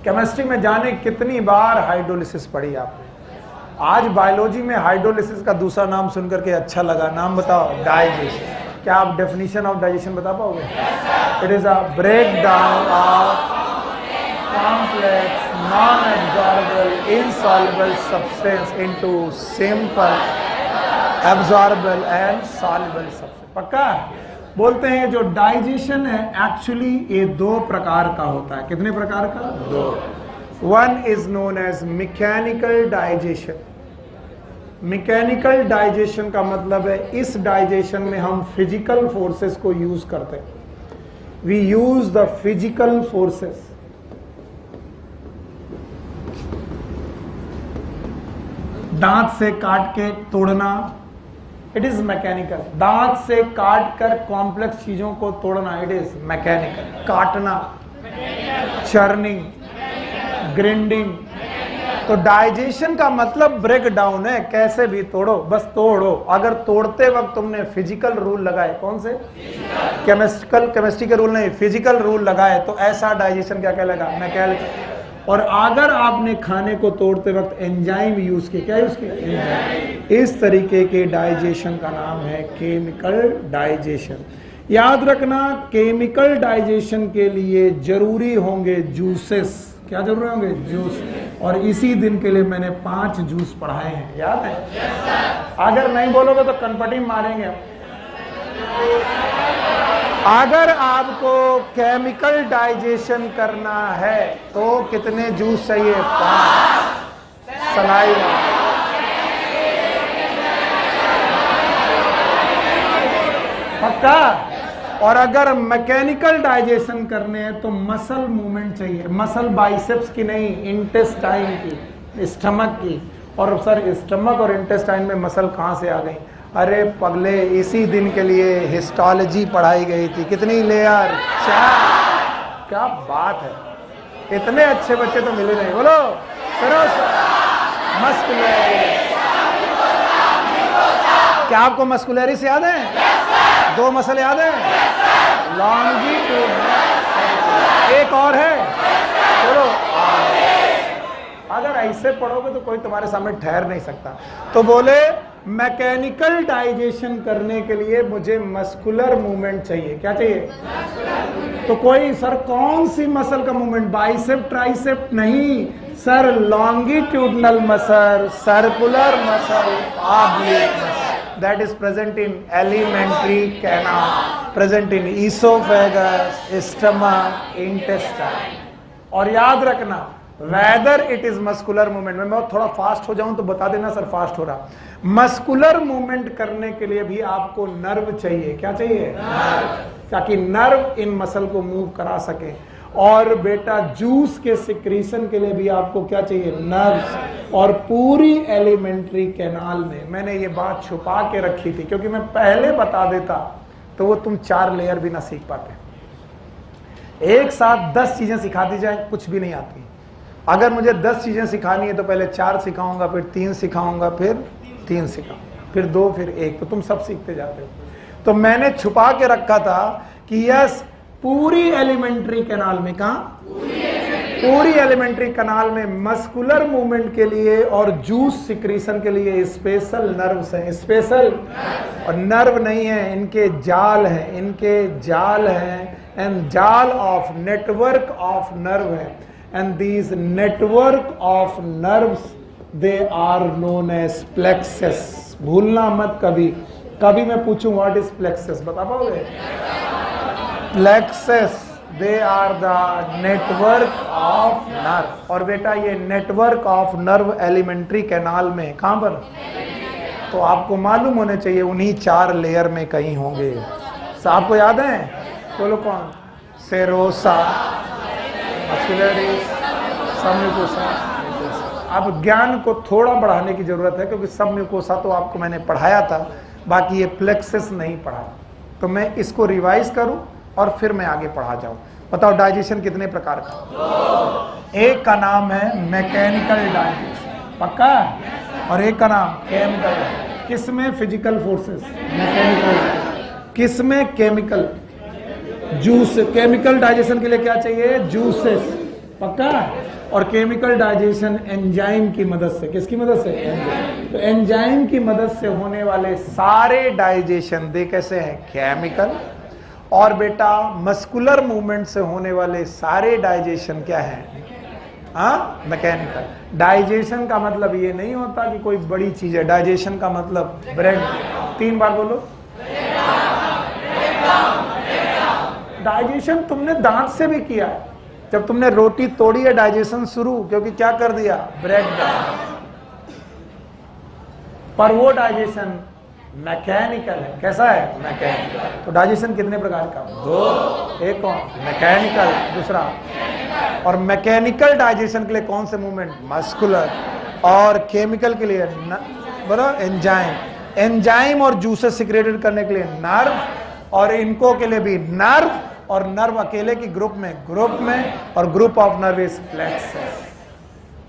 Chemistry में जाने कितनी बार हाइड्रोलिसिस पढ़ी आपने? आज बायोलॉजी में हाइड्रोलिसिस का दूसरा नाम सुनकर के अच्छा लगा। नाम बताओ, डाइजेशन। क्या आप डेफिनेशन ऑफ डाइजेशन बता पाओगे? It is a break down of complex non absorbable insoluble substance into simple absorbable and soluble substance. पक्का? बोलते हैं जो डाइजेशन है एक्चुअली ये 2 प्रकार का होता है। कितने प्रकार का? 2। One is known as mechanical digestion. Mechanical digestion का मतलब है इस डाइजेशन में हम फिजिकल फोर्सेस को यूज करते हैं। We use the physical forces. दांत से काट के तोड़ना, इट इज मैकेनिकल। दांत से काट कर कॉम्प्लेक्स चीजों को तोड़ना, इट इज मैकेनिकल। काटना, चर्निंग, ग्राइंडिंग। तो डाइजेशन का मतलब ब्रेक डाउन है। कैसे भी तोड़ो, बस तोड़ो। अगर तोड़ते वक्त तुमने फिजिकल रूल लगाए, कौन से? केमिस्ट्री के रूल नहीं, फिजिकल रूल लगाए, तो ऐसा डाइजेशन क्या कहलाएगा? मैकेनिकल। और अगर आपने खाने को तोड़ते वक्त एंजाइम यूज किए, क्या यूज किए? इस तरीके के डाइजेशन का नाम है केमिकल डाइजेशन। याद रखना, केमिकल डाइजेशन के लिए जरूरी होंगे जूसेस। क्या जरूरी होंगे? जूस। और इसी दिन के लिए मैंने 5 जूस पढ़ाए हैं, याद है? अगर नहीं बोलोगे तो कनपटी मारेंगे। अगर आपको केमिकल डाइजेशन करना है तो कितने जूस चाहिए? 5। सलाइवा, पक्का? और अगर मैकेनिकल डाइजेशन करने हैं तो मसल मूवमेंट चाहिए। मसल बाइसेप्स की नहीं, इंटेस्टाइन की, स्टमक की। और सर स्टमक और इंटेस्टाइन में मसल कहाँ से आ गई? अरे पगले, इसी दिन के लिए हिस्टोलॉजी पढ़ाई गई थी। कितनी लेयर? 4। क्या बात है, इतने अच्छे बच्चे तो मिले नहीं। बोलो मस्कुलरिस। क्या आपको मस्कुलरिस याद है? 2 मसल याद है? लॉन्गिट्यूड, एक और है, बोलो। अगर ऐसे पढ़ोगे तो कोई तुम्हारे सामने ठहर नहीं सकता। तो बोले मैकेनिकल डाइजेशन करने के लिए मुझे मस्कुलर मूवमेंट चाहिए। क्या चाहिए? तो कोई सर कौन सी मसल का मूवमेंट? बाइसेप ट्राइसेप नहीं sir, longitudinal muscle, circular muscle, oblique muscle, that is present in alimentary canal, present in oesophagus, stomach, intestine. और याद रखना, whether it is muscular movement, मैं थोड़ा फास्ट हो जाऊं तो बता देना सर फास्ट हो रहा। मस्कुलर मूवमेंट करने के लिए भी आपको नर्व चाहिए। क्या चाहिए? ताकि नर्व इन मसल को मूव करा सके। और बेटा जूस के सिक्रीशन के लिए भी आपको क्या चाहिए? नर्व्स। और पूरी एलिमेंट्री कैनाल में मैंने ये बात छुपा के रखी थी, क्योंकि मैं पहले बता देता तो वो तुम 4 लेयर भी ना सीख पाते। एक साथ 10 चीजें सिखा दी जाए कुछ भी नहीं आती। अगर मुझे 10 चीजें सिखानी है तो पहले 4 सिखाऊंगा, फिर 3 सिखाऊंगा, फिर 3 सिखाऊंगा, फिर 2, फिर 1, तो तुम सब सीखते जाते हो। तो मैंने छुपा के रखा था कि यस, पूरी एलिमेंट्री कैनाल में, कहा? पूरी एलिमेंट्री कैनाल में मस्कुलर मूवमेंट के लिए और जूस सिक्रीशन के लिए स्पेशल नर्व्स हैं। स्पेशल और नर्व नहीं है, इनके जाल हैं, इनके जाल हैं, एंड जाल ऑफ नेटवर्क ऑफ नर्व है। And these network of nerves, they are known as plexus. भूलना मत कभी। कभी मैं पूछूं व्हाट इज प्लेक्सस, बता पाओगे? Plexus, they are the network of nerve। और बेटा ये network of nerve alimentary canal में कहां पर? तो आपको मालूम होने चाहिए उन्हीं 4 लेयर में कहीं होंगे। आपको याद है? बोलो कौन? Serosa, muscularis, submucosa. अब ज्ञान को थोड़ा बढ़ाने की जरूरत है, क्योंकि सबम्यूकोसा तो आपको मैंने पढ़ाया था, बाकी ये प्लेक्सस नहीं पढ़ाया। तो मैं इसको रिवाइज करूं और फिर मैं आगे पढ़ा जाऊं। बताओ डाइजेशन कितने प्रकार का? एक का नाम है मैकेनिकल डाइजेशन, पक्का? और एक का नाम केमिकल। किसमें? Physical forces, mechanical. किसमें? Chemical, juice. केमिकल डाइजेशन के लिए क्या चाहिए? जूसेस, पक्का? और केमिकल डाइजेशन एंजाइम की मदद से। किसकी मदद से? एंजाइम। तो एंजाइम की मदद से होने वाले सारे डाइजेशन दे कैसे हैं? केमिकल। और बेटा मस्कुलर मूवमेंट से होने वाले सारे डाइजेशन क्या है? हाँ, मैकेनिकल। डाइजेशन का मतलब ये नहीं होता कि कोई बड़ी चीज है। डाइजेशन का मतलब ब्रेड। 3 बार बोलो। डाइजेशन तुमने दांत से भी किया है। जब तुमने रोटी तोड़ी है डाइजेशन शुरू, क्योंकि क्या कर दिया? Break down. पर वो डाइजेशन मैकेनिकल है। कैसा है? मैकेनिकल। तो डाइजेशन कितने प्रकार का? 2। एक कौन? मैकेनिकल, दूसरा। और मैकेनिकल डाइजेशन के लिए कौन से मूवमेंट? मस्कुलर। और केमिकल के लिए बोलो एंजाइम। एंजाइम और जूसेस सिक्रेटेड करने के लिए नर्व, और इनको के लिए भी नर्व। और नर्व अकेले की ग्रुप में और group of nerve is plexus.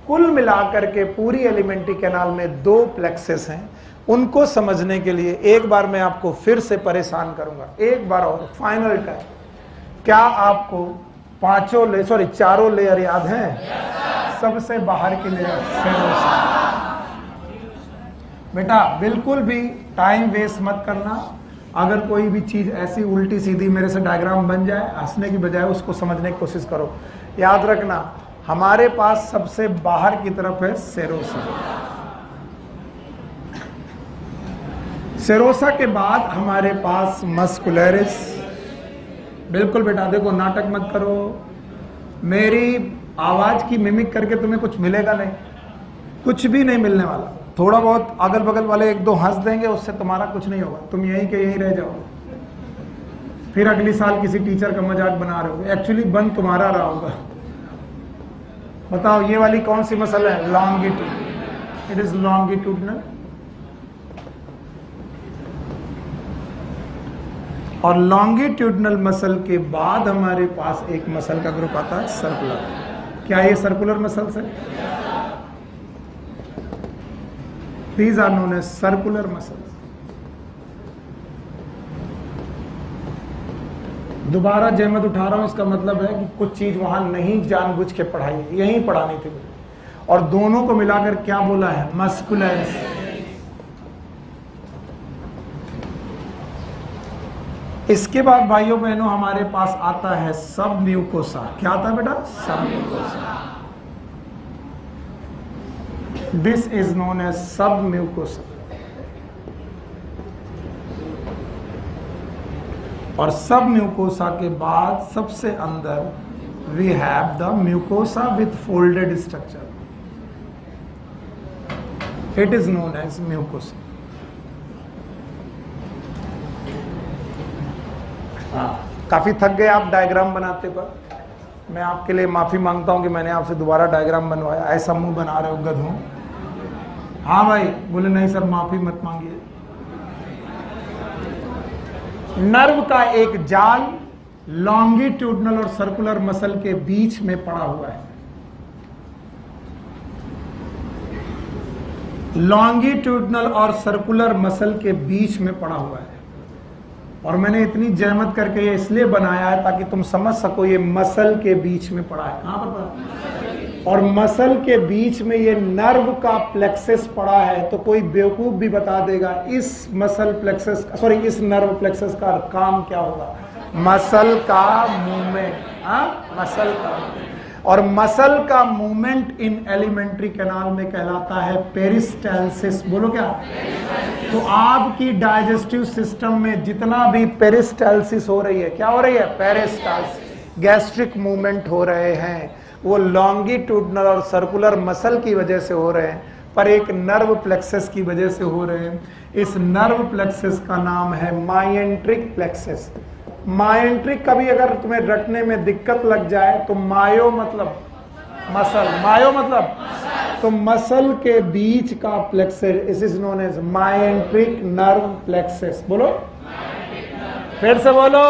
कुल मिलाकर के पूरी एलिमेंट्री कैनाल में 2 प्लेक्सस हैं। उनको समझने के लिए एक बार मैं आपको फिर से परेशान करूंगा, एक बार और, फाइनल टाइम। क्या आपको 4 लेयर याद हैं? सबसे बाहर की लेयर सेरोसा। बेटा बिल्कुल भी टाइम वेस्ट मत करना। अगर कोई भी चीज ऐसी उल्टी सीधी मेरे से डायग्राम बन जाए, हंसने की बजाय उसको समझने की कोशिश करो। याद रखना, हमारे पास सबसे बाहर की तरफ है सेरोसा। सेरोसा के बाद हमारे पास मस्कुलरिस। बिल्कुल बेटा, देखो नाटक मत करो। मेरी आवाज की मिमिक करके तुम्हें कुछ मिलेगा नहीं, कुछ भी नहीं मिलने वाला। थोड़ा बहुत अगल बगल वाले 1-2 हंस देंगे, उससे तुम्हारा कुछ नहीं होगा। तुम यहीं के यहीं रह जाओगे। फिर अगली साल किसी टीचर का मजाक बना रहे हो, एक्चुअली बन तुम्हारा रहा होगा। बताओ ये वाली कौन सी मसल है? लॉन्गिट्यूड। It is longitudinal. और लॉन्गिट्यूडनल मसल के बाद हमारे पास एक मसल का ग्रुप आता है सर्कुलर। क्या ये सर्कुलर मसल्स है? These are known as circular muscles. दोबारा जहमत उठा रहा हूं, इसका मतलब है कि कुछ चीज वहां नहीं जानबूझ के पढ़ाई, यहीं पढ़ानी थी। और दोनों को मिलाकर क्या बोला है? मस्कुलर। इसके बाद भाइयों बहनों हमारे पास आता है सब म्यूकोसा। क्या आता है बेटा? Submucosa. This is known as submucosa. और सब म्यूकोसा के बाद सबसे अंदर we have the mucosa with folded structure. It is known as mucosa. काफी थक गए आप डायग्राम बनाते पर। मैं आपके लिए माफी मांगता हूं कि मैंने आपसे दोबारा डायग्राम बनवाया। ऐसा मुंह बना रहे हो गधों। हाँ भाई, बोले नहीं सर माफी मत मांगिए। नर्व का एक जाल लॉन्गिट्यूडनल और सर्कुलर मसल के बीच में पड़ा हुआ है। लॉन्गिट्यूडनल और सर्कुलर मसल के बीच में पड़ा हुआ है। और मैंने इतनी जहमत करके ये इसलिए बनाया है ताकि तुम समझ सको ये मसल के बीच में पड़ा है। कहां पर पड़ा? और मसल के बीच में ये नर्व का प्लेक्सस पड़ा है। तो कोई बेवकूफ भी बता देगा इस मसल प्लेक्सस, सॉरी इस नर्व प्लेक्सस का काम क्या होगा? मसल का मूवमेंट। मसल का, और मसल का मूवमेंट इन एलिमेंट्री कैनाल में कहलाता है पेरिस्टालसिस। बोलो क्या? तो आपकी डाइजेस्टिव सिस्टम में जितना भी पेरिस्टालसिस हो रही है, क्या हो रही है? पेरिस्टालसिस, गैस्ट्रिक मूवमेंट हो रहे हैं, वो लॉन्गिट्यूडनल और सर्कुलर मसल की वजह से हो रहे हैं, पर एक नर्व प्लेक्सस की वजह से हो रहे हैं। इस नर्व प्लेक्सस का नाम है माइएंट्रिक प्लेक्सस। माइएंट्रिक कभी अगर तुम्हें रटने में दिक्कत लग जाए तो मायो मतलब मसल, मायो मतलब तो मसल के बीच का plexus, it is known as myenteric nerve plexus. बोलो, फिर से बोलो।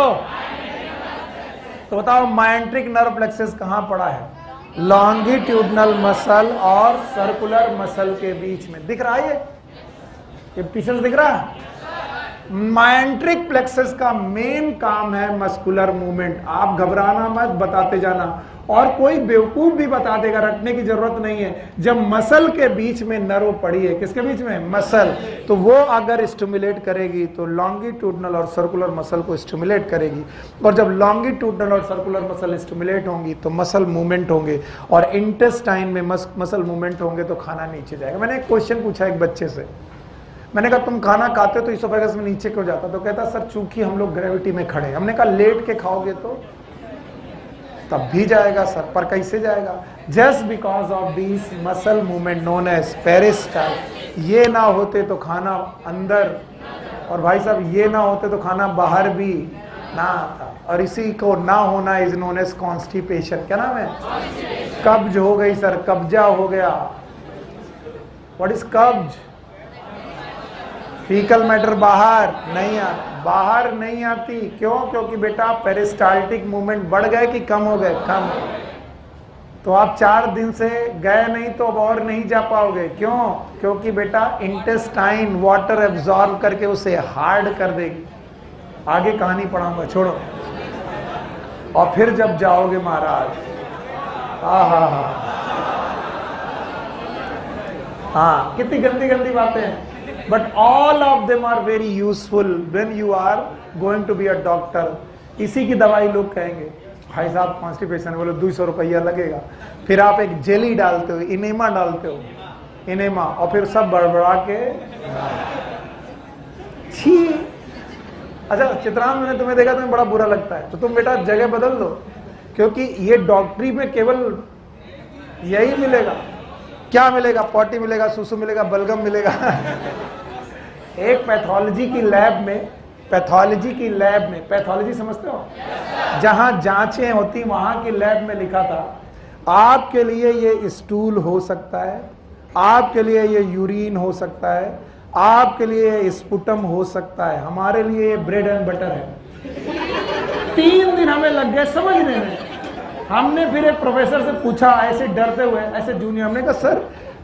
तो बताओ माइएंट्रिक नर्व प्लेक्सस कहां पड़ा है? लॉन्गिट्यूडनल मसल और सर्कुलर मसल के बीच में। दिख रहा है ये पीछे से दिख रहा है? माइएंट्रिक प्लेक्सस का मेन काम है मस्कुलर मूवमेंट। आप घबराना मत, बताते जाना। और कोई बेवकूफ भी बता देगा, रटने की जरूरत नहीं है। जब मसल के बीच में नर्व पड़ी है, किसके बीच में? मसल, तो वो अगर स्टिमुलेट करेगी तो लॉन्गिट्यूडनल और सर्कुलर मसल को स्टिमुलेट करेगी। और जब लॉन्गिट्यूडनल और सर्कुलर मसल स्टिमुलेट होंगी तो मसल मूवमेंट होंगे, और इंटेस्टाइन में मसल मूवमेंट होंगे तो खाना नीचे जाएगा। मैंने एक क्वेश्चन पूछा एक बच्चे से, मैंने कहा तुम खाना खाते हो तो इसोफेगस में नीचे क्यों जाता? तो कहता सर चूंकि हम लोग ग्रेविटी में खड़े हैं। हमने कहा लेट के खाओगे तो तब भी जाएगा सर, पर कैसे जाएगा? Just because of this muscle movement known as peristalsis. ये ना होते तो खाना अंदर, और भाई साहब ये ना होते तो खाना बाहर भी ना आता। और इसी को ना होना इज नोन एज कॉन्स्टिपेशन। क्या नाम है? कब्ज हो गई सर, कब्जा हो गया। व्हाट इज कब्ज? फीकल मैटर बाहर नहीं बाहर नहीं आती। क्यों? क्योंकि बेटा पेरिस्टाल्टिक मूवमेंट बढ़ गए कि कम हो गए? कम। तो आप 4 दिन से गए नहीं तो अब और नहीं जा पाओगे। क्यों? क्योंकि बेटा इंटेस्टाइन वाटर एब्जॉर्ब करके उसे हार्ड कर देगी। आगे कहानी पढ़ाऊंगा, छोड़ो। और फिर जब जाओगे महाराज, हाँ कितनी गंदी गंदी बातें हैं, but all of them are very useful when you are going to be a doctor। इसी की दवाई लोग कहेंगे भाई साहब कॉन्स्टिपेशन, बोलो 200 रुपया लगेगा। फिर आप एक जेली डालते हो, इनेमा डालते हो, इनेमा, और फिर सब बड़बड़ा के छी। अच्छा चित्रांश, मैंने तुम्हें देखा तुम्हें बड़ा बुरा लगता है, तो तुम बेटा जगह बदल दो, क्योंकि ये डॉक्टरी में केवल यही मिलेगा। क्या मिलेगा? पॉटी मिलेगा, सुसु मिलेगा, बलगम मिलेगा। एक पैथोलॉजी की लैब में, पैथोलॉजी समझते हो? जहां जांचें होती वहां की लैब में लिखा था आपके लिए ये स्टूल हो सकता है, आपके लिए ये यूरिन हो सकता है, आपके लिए ये स्पुटम हो सकता है, हमारे लिए ये ब्रेड एंड बटर है। 3 दिन हमें लग गए समझने में। हमने फिर एक प्रोफेसर से पूछा ऐसे डरते हुए, ऐसे जूनियर, हमने कहा सर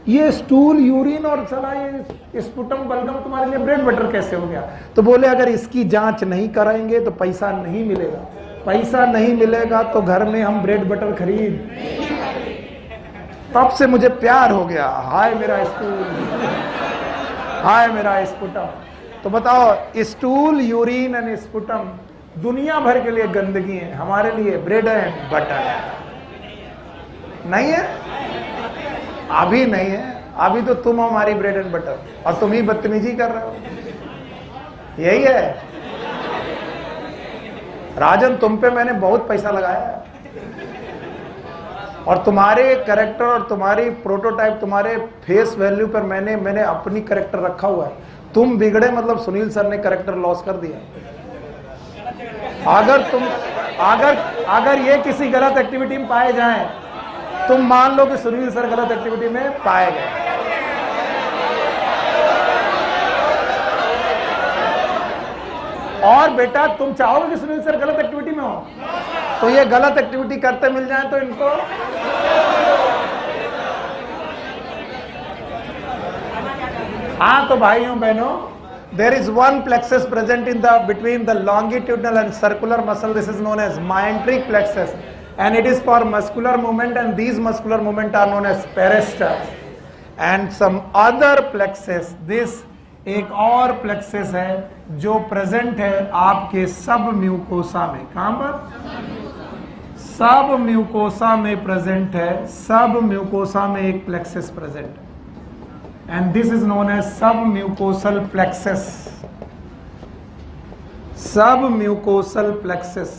ये स्टूल, यूरिन और चला ये स्पुटम बलगम तुम्हारे लिए ब्रेड बटर कैसे हो गया? तो बोले अगर इसकी जांच नहीं कराएंगे तो पैसा नहीं मिलेगा, पैसा नहीं मिलेगा तो घर में हम ब्रेड बटर खरीद। तब से मुझे प्यार हो गया, हाय मेरा स्टूल, हाय मेरा स्पुटम। तो बताओ, स्टूल, यूरिन एंड स्पुटम दुनिया भर के लिए गंदगी है, हमारे लिए ब्रेड एंड बटर नहीं है, अभी नहीं है। अभी तो तुम हमारी ब्रेड एंड बटर और तुम ही बदतमीजी कर रहे हो, यही है। राजन, तुम पे मैंने बहुत पैसा लगाया है और तुम्हारे कैरेक्टर और तुम्हारी प्रोटोटाइप, तुम्हारे फेस वैल्यू पर मैंने अपनी कैरेक्टर रखा हुआ है। तुम बिगड़े मतलब सुनील सर ने कैरेक्टर लॉस कर दिया। अगर ये किसी गलत एक्टिविटी में पाए जाएं, तुम मान लो कि सुनील सर गलत एक्टिविटी में पाए गए, और बेटा तुम चाहोगे कि सुनील सर गलत एक्टिविटी में हो, तो ये गलत एक्टिविटी करते मिल जाए तो इनको हाँ। तो भाइयों बहनों, there is one plexus present in the between the longitudinal and circular muscle. This is known as myenteric plexus, and it is for muscular movement, and these muscular movement are known as parasters. And some other plexus, this एक और plexus है जो present है आपके सब mucosa में। कहां पर? सब म्यूकोसा में प्रेजेंट है, सब म्यूकोसा में एक प्लेक्सस प्रेजेंट है, and this is known as submucosal plexus. Submucosal plexus,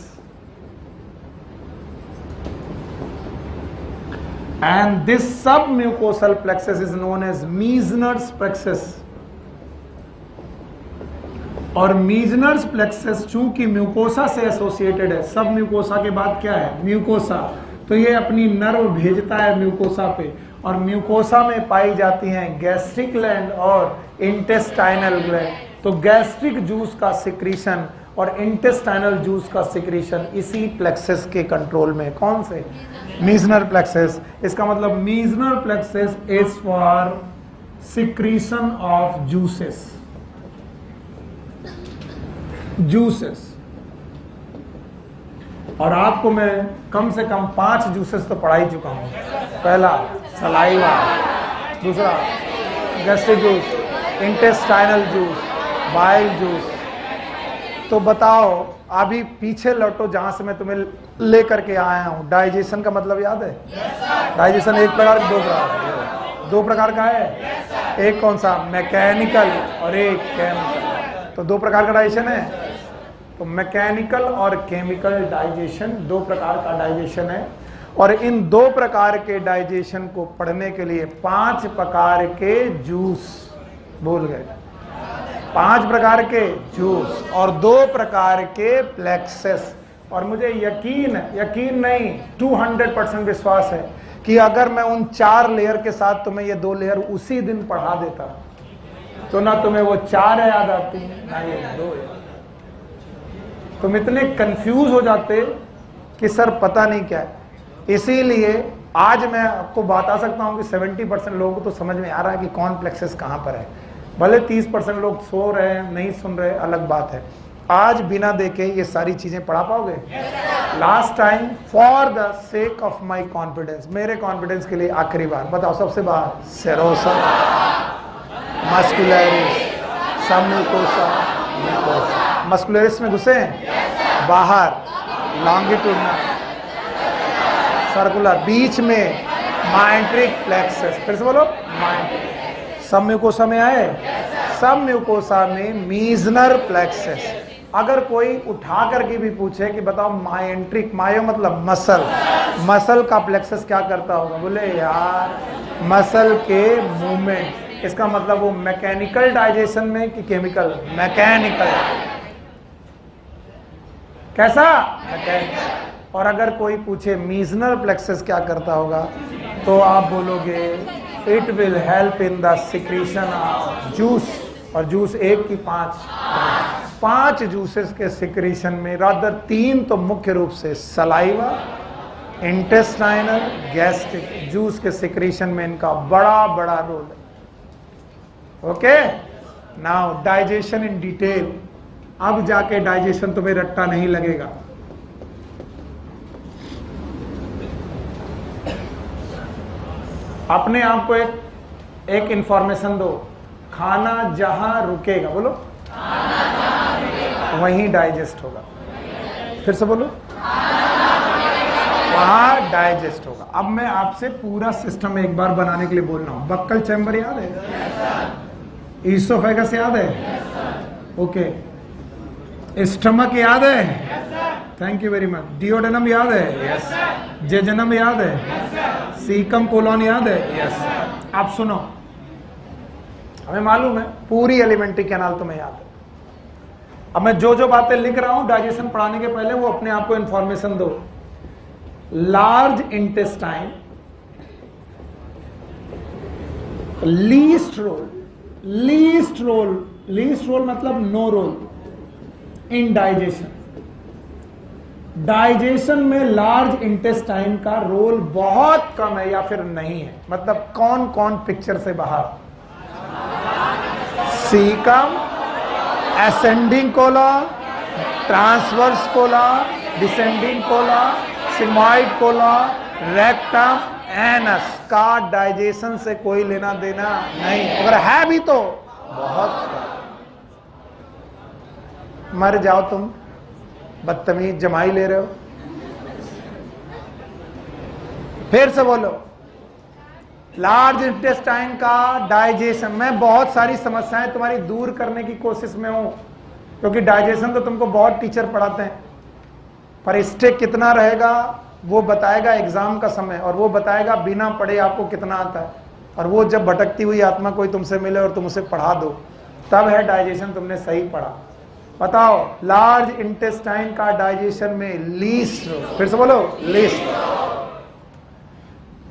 and this submucosal plexus is known as Meissner's plexus. और मीजनर्स प्लेक्सस चूंकि म्यूकोसा से एसोसिएटेड है, सब म्यूकोसा के बाद क्या है? म्यूकोसा। तो ये अपनी नर्व भेजता है म्यूकोसा पे, और म्यूकोसा में पाई जाती हैं गैस्ट्रिक ग्लैंड और इंटेस्टाइनल ग्लैंड। तो गैस्ट्रिक जूस का सिक्रीशन और इंटेस्टाइनल जूस का सिक्रीशन इसी प्लेक्सस के कंट्रोल में। कौन से? Meissner plexus. इसका मतलब Meissner plexus is for secretion of juices, juices. और आपको मैं कम से कम 5 जूसेस तो पढ़ा ही चुका हूं। पहला सलाइवा, दूसरा gastric juice, intestinal juice, bile juice. तो बताओ, अभी पीछे लौटो जहां से मैं तुम्हें लेकर के आया हूं। डाइजेशन का मतलब याद है? डाइजेशन एक प्रकार, दो प्रकार का है। एक कौन सा? मैकेनिकल और एक केमिकल। तो 2 प्रकार का डाइजेशन है। तो मैकेनिकल और केमिकल डाइजेशन, 2 प्रकार का डाइजेशन है। और इन 2 प्रकार के डाइजेशन को पढ़ने के लिए 5 प्रकार के जूस, भूल गए, 5 प्रकार के जूस और 2 प्रकार के प्लेक्सस। और मुझे यकीन नहीं 200% विश्वास है कि अगर मैं उन 4 लेयर के साथ तुम्हें ये 2 लेयर उसी दिन पढ़ा देता तो ना तुम्हें वो 4 याद आती ना ये 2 याद। तुम इतने कंफ्यूज हो जाते कि सर पता नहीं क्या है। इसीलिए आज मैं आपको बता सकता हूं कि 70% लोगों को तो समझ में आ रहा है कि कौन प्लेक्सस कहां पर है। भले 30% लोग सो रहे हैं, नहीं सुन रहे, अलग बात है। आज बिना देखे ये सारी चीजें पढ़ा पाओगे? Last time, for the sake of my confidence, मेरे कॉन्फिडेंस के लिए आखिरी बार बताओ, सबसे बाहर serosa, muscularis, submucosa, mucosa. Muscularis में घुसे हैं, बाहर लॉन्गिट्यूडनल, सर्कुलर, बीच में माइंट्रिक प्लेक्सस। फिर से बोलो, माइंट्रिक। सब म्यूकोसा में आए, सब म्यूकोसा में मीजनर प्लेक्सस। अगर कोई उठा करके भी पूछे कि बताओ माइंट्रिक, मायो मतलब मसल, मसल का प्लेक्सस क्या करता होगा? बोले यार मसल के मूवमेंट। इसका मतलब वो मैकेनिकल डाइजेशन में कि केमिकल? मैकेनिकल। कैसा? मैकेनिकल। और अगर कोई पूछे मीजनर प्लेक्सस क्या करता होगा, तो आप बोलोगे it will help in the secretion of juice. और जूस 1 की 5। 5 जूसेस के सिक्रीशन में, रादर 3 तो मुख्य रूप से सलाइवा, इंटेस्टाइनल, गैस्ट्रिक जूस के सिक्रीशन में इनका बड़ा बड़ा रोल है। Okay, now digestion in detail. अब जाके डाइजेशन तुम्हें रट्टा नहीं लगेगा। अपने आप को एक इंफॉर्मेशन दो, खाना जहां रुकेगा, बोलो वहीं डाइजेस्ट होगा। फिर से बोलो, वहां डाइजेस्ट होगा। अब मैं आपसे पूरा सिस्टम एक बार बनाने के लिए बोल रहा हूं। बक्कल चैम्बर याद है? ईसोफेगस याद है? ओके। स्टमक याद है? Thank you very much. Duodenum याद है? यस। जेजनम याद है? सीकम कोलोन याद है? यस। आप सुनो, हमें मालूम है पूरी एलिमेंट्री कैनाल तुम्हें याद है। अब मैं जो जो बातें लिख रहा हूं डाइजेशन पढ़ाने के पहले, वो अपने आप को इंफॉर्मेशन दो। Large intestine, least role, least role, least role मतलब no role in digestion. Digestion में लार्ज इंटेस्टाइन का रोल बहुत कम है या फिर नहीं है। मतलब कौन कौन पिक्चर से बाहर? Caecum, ascending Cola, transverse Cola, descending Cola, sigmoid Cola, rectum, anus का डाइजेशन से कोई लेना देना नहीं। अगर है भी तो बहुत कम। मर जाओ तुम, बदतमीज जमाई ले रहे हो। फिर से बोलो, लार्ज इंटेस्टाइन का डाइजेशन। मैं बहुत सारी समस्याएं तुम्हारी दूर करने की कोशिश में हूं, क्योंकि डाइजेशन तो तुमको बहुत टीचर पढ़ाते हैं, पर स्टेक कितना रहेगा वो बताएगा एग्जाम का समय, और वो बताएगा बिना पढ़े आपको कितना आता है। और वो जब भटकती हुई आत्मा कोई तुमसे मिले और तुम उसे पढ़ा दो, तब है डाइजेशन तुमने सही पढ़ा। बताओ, लार्ज इंटेस्टाइन का डाइजेशन में लीस्ट। फिर से बोलो, लीस्ट।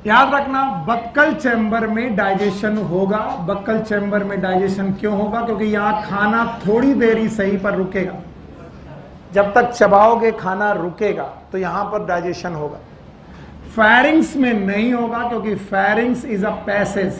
याद रखना, बक्कल चैम्बर में डाइजेशन होगा। बक्कल चैम्बर में डाइजेशन क्यों होगा? क्योंकि यहां खाना थोड़ी देर ही सही पर रुकेगा। जब तक चबाओगे खाना रुकेगा, तो यहां पर डाइजेशन होगा। फेरिंग्स में नहीं होगा, क्योंकि pharynx is a passage.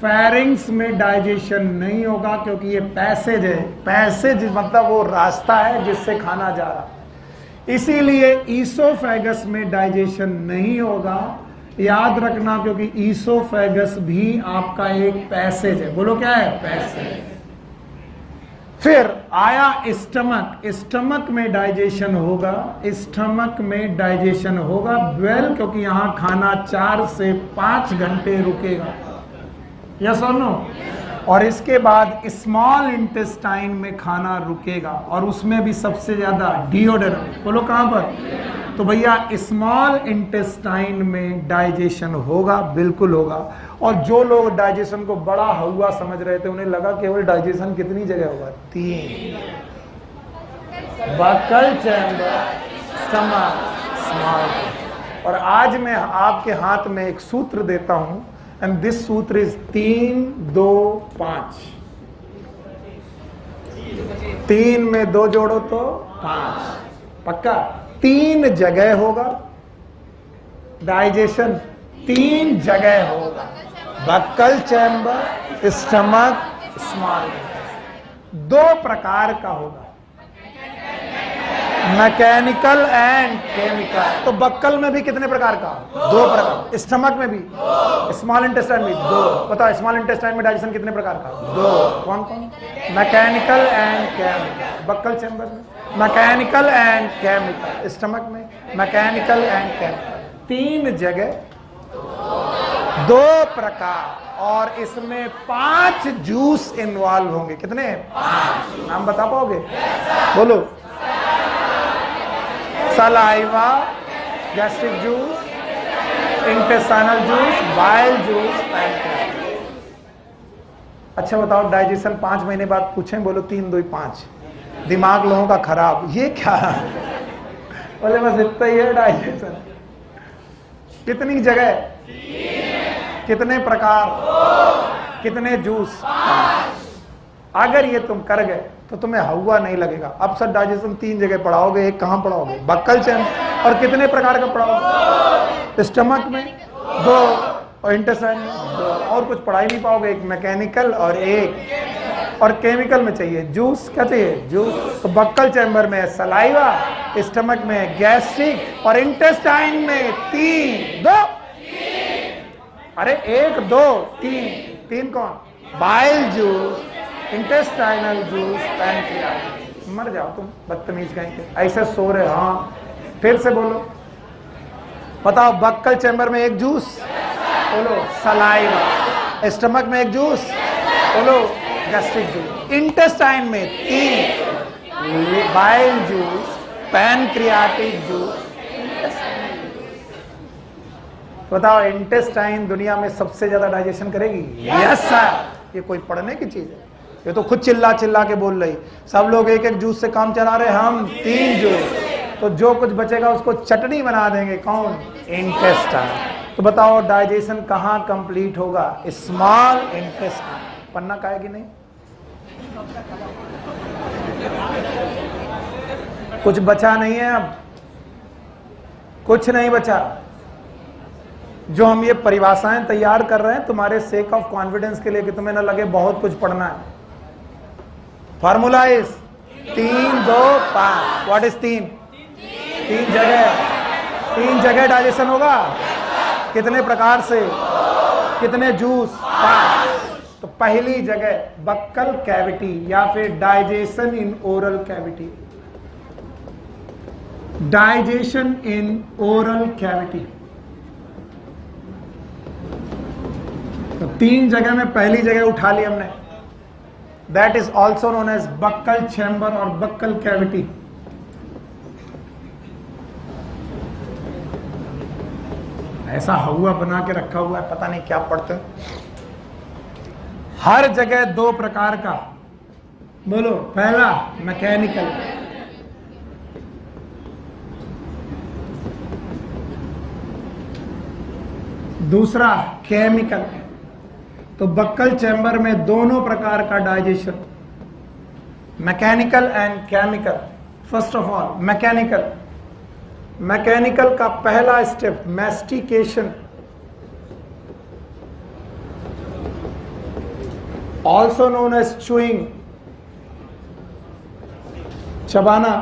Pharynx में डाइजेशन नहीं होगा, क्योंकि ये पैसेज है। पैसेज मतलब वो रास्ता है जिससे खाना जा रहा। इसीलिए ईसोफेगस में डाइजेशन नहीं होगा। याद रखना, क्योंकि ईसोफेगस भी आपका एक पैसेज है। बोलो क्या है? पैसेज। फिर आया स्टमक। स्टमक में डाइजेशन होगा। स्टमक में डाइजेशन होगा वेल, क्योंकि यहां खाना 4 से 5 घंटे रुकेगा। यस और नो? और इसके बाद स्मॉल इंटेस्टाइन में खाना रुकेगा, और उसमें भी सबसे ज्यादा डिओडेनम। बोलो कहां पर? तो भैया स्मॉल इंटेस्टाइन में डाइजेशन होगा, बिल्कुल होगा। और जो लोग डाइजेशन को बड़ा हुआ समझ रहे थे, उन्हें लगा केवल डाइजेशन कितनी जगह होगा? 3। Buccal chamber, stomach, small. और आज मैं आपके हाथ में एक सूत्र देता हूं, एंड दिस सूत्र इज 3, 2, 5। 3 में 2 जोड़ो तो 5। पक्का? 3 जगह होगा डाइजेशन, 3 जगह होगा। Buccal chamber, stomach, small. 2 प्रकार का होगा, मैकेनिकल एंड केमिकल। तो बक्कल में भी कितने प्रकार का? 2 प्रकार। स्टमक में भी, स्मॉल इंटेस्टाइन में 2। बताओ, स्मॉल इंटेस्टाइन में डाइजेशन कितने प्रकार का? 2। कौन कौन? Mechanical and chemical. Buccal chamber में मैकेनिकल एंड केमिकल, स्टमक में मैकेनिकल एंड केमिकल। 3 जगह, 2 प्रकार, और इसमें 5 जूस इन्वॉल्व होंगे। कितने? 5। नाम बता पाओगे? बोलो। Saliva, gastric juice, intestinal juice, bile juice, pancreas. अच्छा बताओ, डाइजेशन 5 महीने बाद पूछें? बोलो 3, 2, 5। दिमाग लोगों का खराब। ये क्या? बोले बस इतना ही है डाइजेशन। कितनी जगह? कितने प्रकार? कितने जूस? 5। अगर ये तुम कर गए तो तुम्हें हवा नहीं लगेगा। अपसेट डाइजेशन 3 जगह पढ़ाओगे, एक कहाँ पढ़ाओगे? Buckle chamber. और कितने प्रकार का पढ़ाओगे? स्टमक में 2 और इंटेस्टाइन में 2, और कुछ पढ़ा ही नहीं पाओगे। एक मैकेनिकल और केमिकल में चाहिए जूस। क्या चाहिए? जूस। तो बक्कल चैम्बर में सलाइवा, स्टमक में गैस्ट्रिक और इंटेस्टाइन में 3 2 अरे 1 2 3 कौन? Bile juice, intestinal juice, pancreatic. मर जाओ तुम बदतमीज कहीं के, ऐसे सो रहे। हाँ फिर से बोलो, बताओ। बक्कल चैम्बर में 1 जूस, बोलो सलाइवा। स्टमक में 1 जूस, बोलो गैस्ट्रिक जूस। इंटेस्टाइन में 3 बाइल जूस, पैनक्रियाटिक जूस। बताओ इंटेस्टाइन दुनिया में सबसे ज्यादा डाइजेशन करेगी? Yes sir. ये कोई पढ़ने की चीज है? ये तो खुद चिल्ला चिल्ला के बोल रही। सब लोग 1 जूस से काम चला रहे, हम 3 जूस। तो जो कुछ बचेगा उसको चटनी बना देंगे। कौन? इंटेस्टाइन। तो बताओ डाइजेशन कहाँ कंप्लीट होगा? Small intestine. पन्ना काहे कि नहीं? कुछ बचा नहीं है, अब कुछ नहीं बचा। जो हम ये परिभाषाएं तैयार कर रहे हैं तुम्हारे सेक ऑफ कॉन्फिडेंस के लिए, कि तुम्हें ना लगे बहुत कुछ पढ़ना है। Formula is 3 2 5। व्हाट इज 3 जगह डाइजेशन होगा। कितने प्रकार से? कितने जूस? 5। तो पहली जगह बक्कल कैविटी या फिर digestion in oral cavity. Digestion in oral cavity. तो 3 जगह में पहली जगह उठा ली हमने। That is also known as buccal chamber और बक्कल कैविटी। ऐसा हवा बना के रखा हुआ है, पता नहीं क्या पढ़ते हैं। हर जगह 2 प्रकार का। बोलो, पहला मैकेनिकल, दूसरा केमिकल। तो बक्कल चैम्बर में दोनों प्रकार का digestion, mechanical and chemical. First of all mechanical का पहला step mastication, also known as chewing, चबाना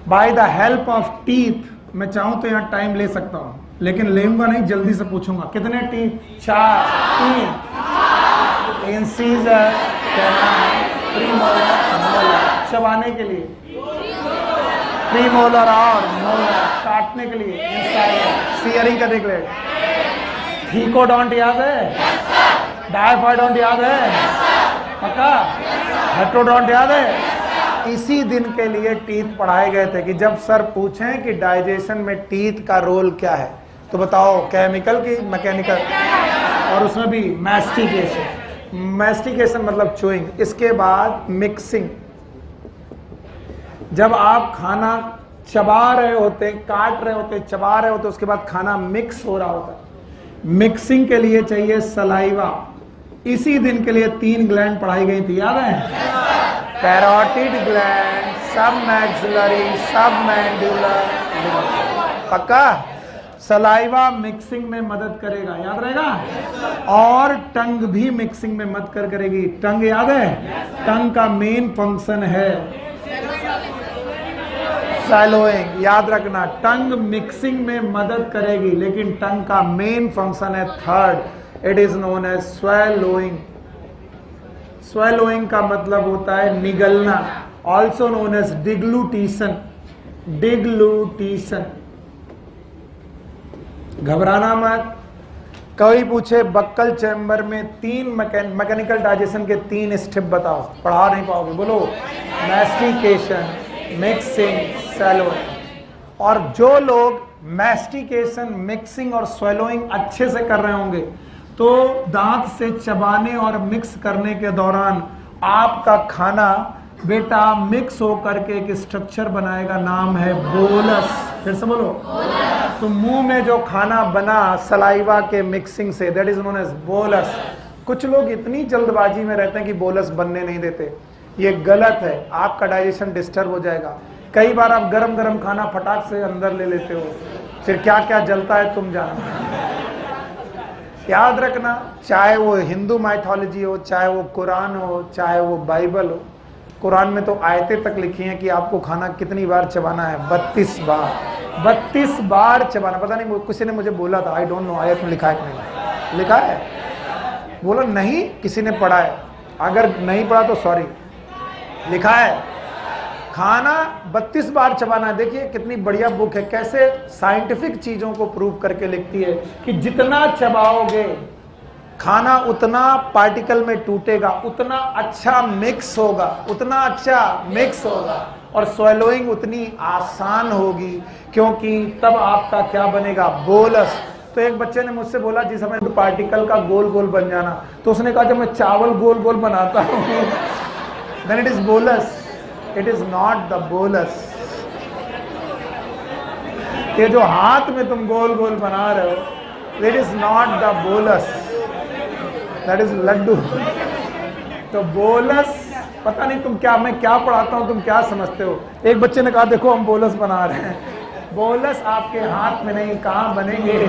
by the help of teeth. मैं चाहूं तो यहां टाइम ले सकता हूं, लेकिन लेऊंगा नहीं, जल्दी से पूछूंगा। कितने टीथ? 4 3 incisor, premolar, molar. चबाने के लिए प्रीमोलर और मोलर, काटने के लिए इंसाइजर, सीयरिंग करने के लिए। थीकोडोंट याद है? डायफॉइडोंट याद है? पक्का? हेट्रोडोंट याद है? इसी दिन के लिए टीथ पढ़ाए गए थे कि जब सर पूछें कि डाइजेशन में टीथ का रोल क्या है, तो बताओ केमिकल की मैकेनिकल, और उसमें भी मैस्टिकेशन। मैस्टिकेशन मतलब चूइंग। इसके बाद मिक्सिंग। जब आप खाना चबा रहे होते, काट रहे होते, चबा रहे होते, उसके बाद खाना मिक्स हो रहा होता है। मिक्सिंग के लिए चाहिए सलाइवा। इसी दिन के लिए 3 ग्लैंड पढ़ाई गई थी, याद है? पैरोटिड ग्लैंड, सब मैक्सिलरी, सब मैंडुलर। पक्का? सलाइवा मिक्सिंग में मदद करेगा, याद रहेगा? और टंग भी मिक्सिंग में मदद करेगी। टंग याद है? टंग का मेन फंक्शन है सैलोइंग। याद रखना, टंग मिक्सिंग में मदद करेगी, लेकिन टंग का मेन फंक्शन है third, it is known as swallowing. Swallowing का मतलब होता है निगलना, also known as deglutition. Deglutition. घबराना मत। कोई पूछे बक्कल चैम्बर में 3 मैकेनिकल डाइजेशन के 3 स्टेप बताओ, पढ़ा नहीं पाओगे। बोलो, मैस्टिकेशन, मिक्सिंग, स्वैलोइंग। और जो लोग मैस्टिकेशन, मिक्सिंग और स्वैलोइंग अच्छे से कर रहे होंगे, तो दांत से चबाने और मिक्स करने के दौरान आपका खाना बेटा मिक्स होकर के एक स्ट्रक्चर बनाएगा, नाम है बोलस। फिर से बोलो। तो मुंह में जो खाना बना सलाइवा के मिक्सिंग से, that is known as bolus. कुछ लोग इतनी जल्दबाजी में रहते हैं कि बोलस बनने नहीं देते, ये गलत है, आपका डाइजेशन डिस्टर्ब हो जाएगा। कई बार आप गरम गरम खाना फटाक से अंदर ले लेते हो, फिर क्या क्या जलता है तुम जानना। याद रखना, चाहे वो हिंदू माइथोलॉजी हो, चाहे वो कुरान हो, चाहे वो बाइबल हो, कुरान में तो आयतें तक लिखी हैं कि आपको खाना कितनी बार चबाना है, 32 बार। 32 बार चबाना। पता नहीं किसी ने मुझे बोला था, आई डोंट नो आयत में लिखा है कि नहीं लिखा है, बोला नहीं किसी ने पढ़ा है, अगर नहीं पढ़ा तो सॉरी, लिखा है खाना 32 बार चबाना है। देखिए कितनी बढ़िया बुक है, कैसे साइंटिफिक चीजों को प्रूव करके लिखती है कि जितना चबाओगे खाना उतना पार्टिकल में टूटेगा, उतना अच्छा मिक्स होगा, उतना अच्छा मिक्स होगा, और स्वैलोइंग उतनी आसान होगी, क्योंकि तब आपका क्या बनेगा, बोलस। तो एक बच्चे ने मुझसे बोला जिस समय पार्टिकल का गोल गोल बन जाना, तो उसने कहा जब मैं चावल गोल गोल बनाता हूँ then it is bolus, it is not the bolus। ये जो हाथ में तुम गोल गोल बना रहे हो, it is not the bolus, that is Laddu. तो बोलस पता नहीं तुम क्या, मैं क्या पढ़ाता हूँ तुम क्या समझते हो। एक बच्चे ने कहा देखो हम बोलस बना रहे हैं, बोलस आपके हाथ में नहीं, कहाँ बनेंगे,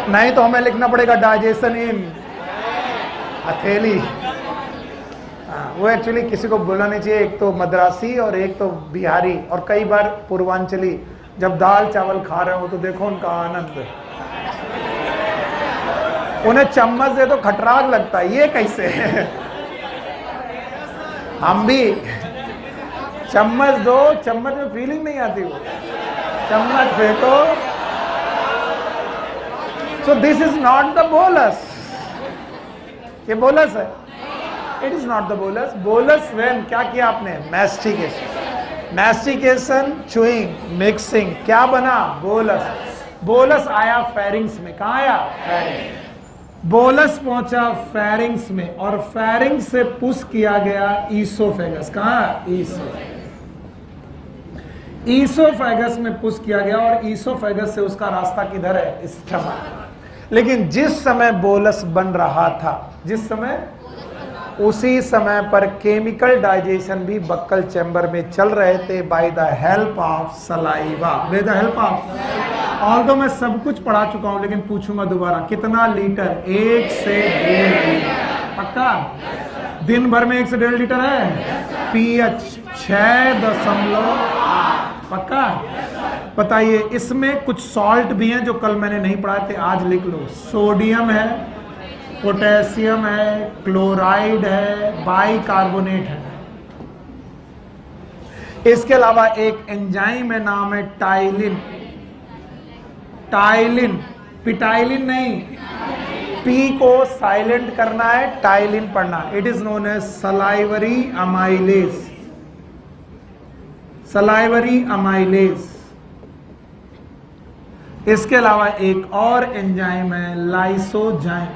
नहीं तो हमें लिखना पड़ेगा डाइजेशन इन हथेली। वो एक्चुअली किसी को बोलना नहीं चाहिए, एक तो मद्रासी और एक तो बिहारी और कई बार पूर्वांचली जब दाल चावल खा रहे हो तो देखो उनका आनंद, उन्हें चम्मच दे तो खटराग लगता है, ये कैसे है। हम भी चम्मच दो, चम्मच में फीलिंग नहीं आती, वो चम्मच फेंको। सो this is not the bolus, ये बोलस है, it is not the bolus. Bolus when क्या किया आपने, मैस्टिकेशन, मैस्टिकेशन, चुइंग, मिक्सिंग, क्या बना, बोलस। बोलस आया फेरिंग्स में, कहाँ आया, फेरिंग्स। बोलस पहुंचा फेरिंग्स में और फेरिंग्स से पुश किया गया ईसोफेगस, कहाँ, ईसोफेगस में पुश किया गया और ईसोफेगस से उसका रास्ता किधर है, स्टमक। लेकिन जिस समय बोलस बन रहा था, जिस समय, उसी समय पर केमिकल डाइजेशन भी बक्कल चैम्बर में चल रहे थे bye the help of saliva, bye the help of. Although मैं सब कुछ पढ़ा चुका हूं लेकिन पूछूंगा दोबारा, कितना लीटर, 1 से 1.5 लीटर, पक्का। दिन भर में 1 से 1.5 लीटर है। पीएच 6.8, पक्का। बताइए इसमें कुछ सॉल्ट भी हैं जो कल मैंने नहीं पढ़ाए थे, आज लिख लो। सोडियम है, पोटेशियम है, क्लोराइड है, बाइकार्बोनेट है। इसके अलावा एक एंजाइम है, नाम है टाइलिन। टाइलिन, पिटाइलिन नहीं, पी को साइलेंट करना है, टाइलिन पढ़ना। It is known as salivary amylase, salivary amylase. इसके अलावा एक और एंजाइम है लाइसोजाइम।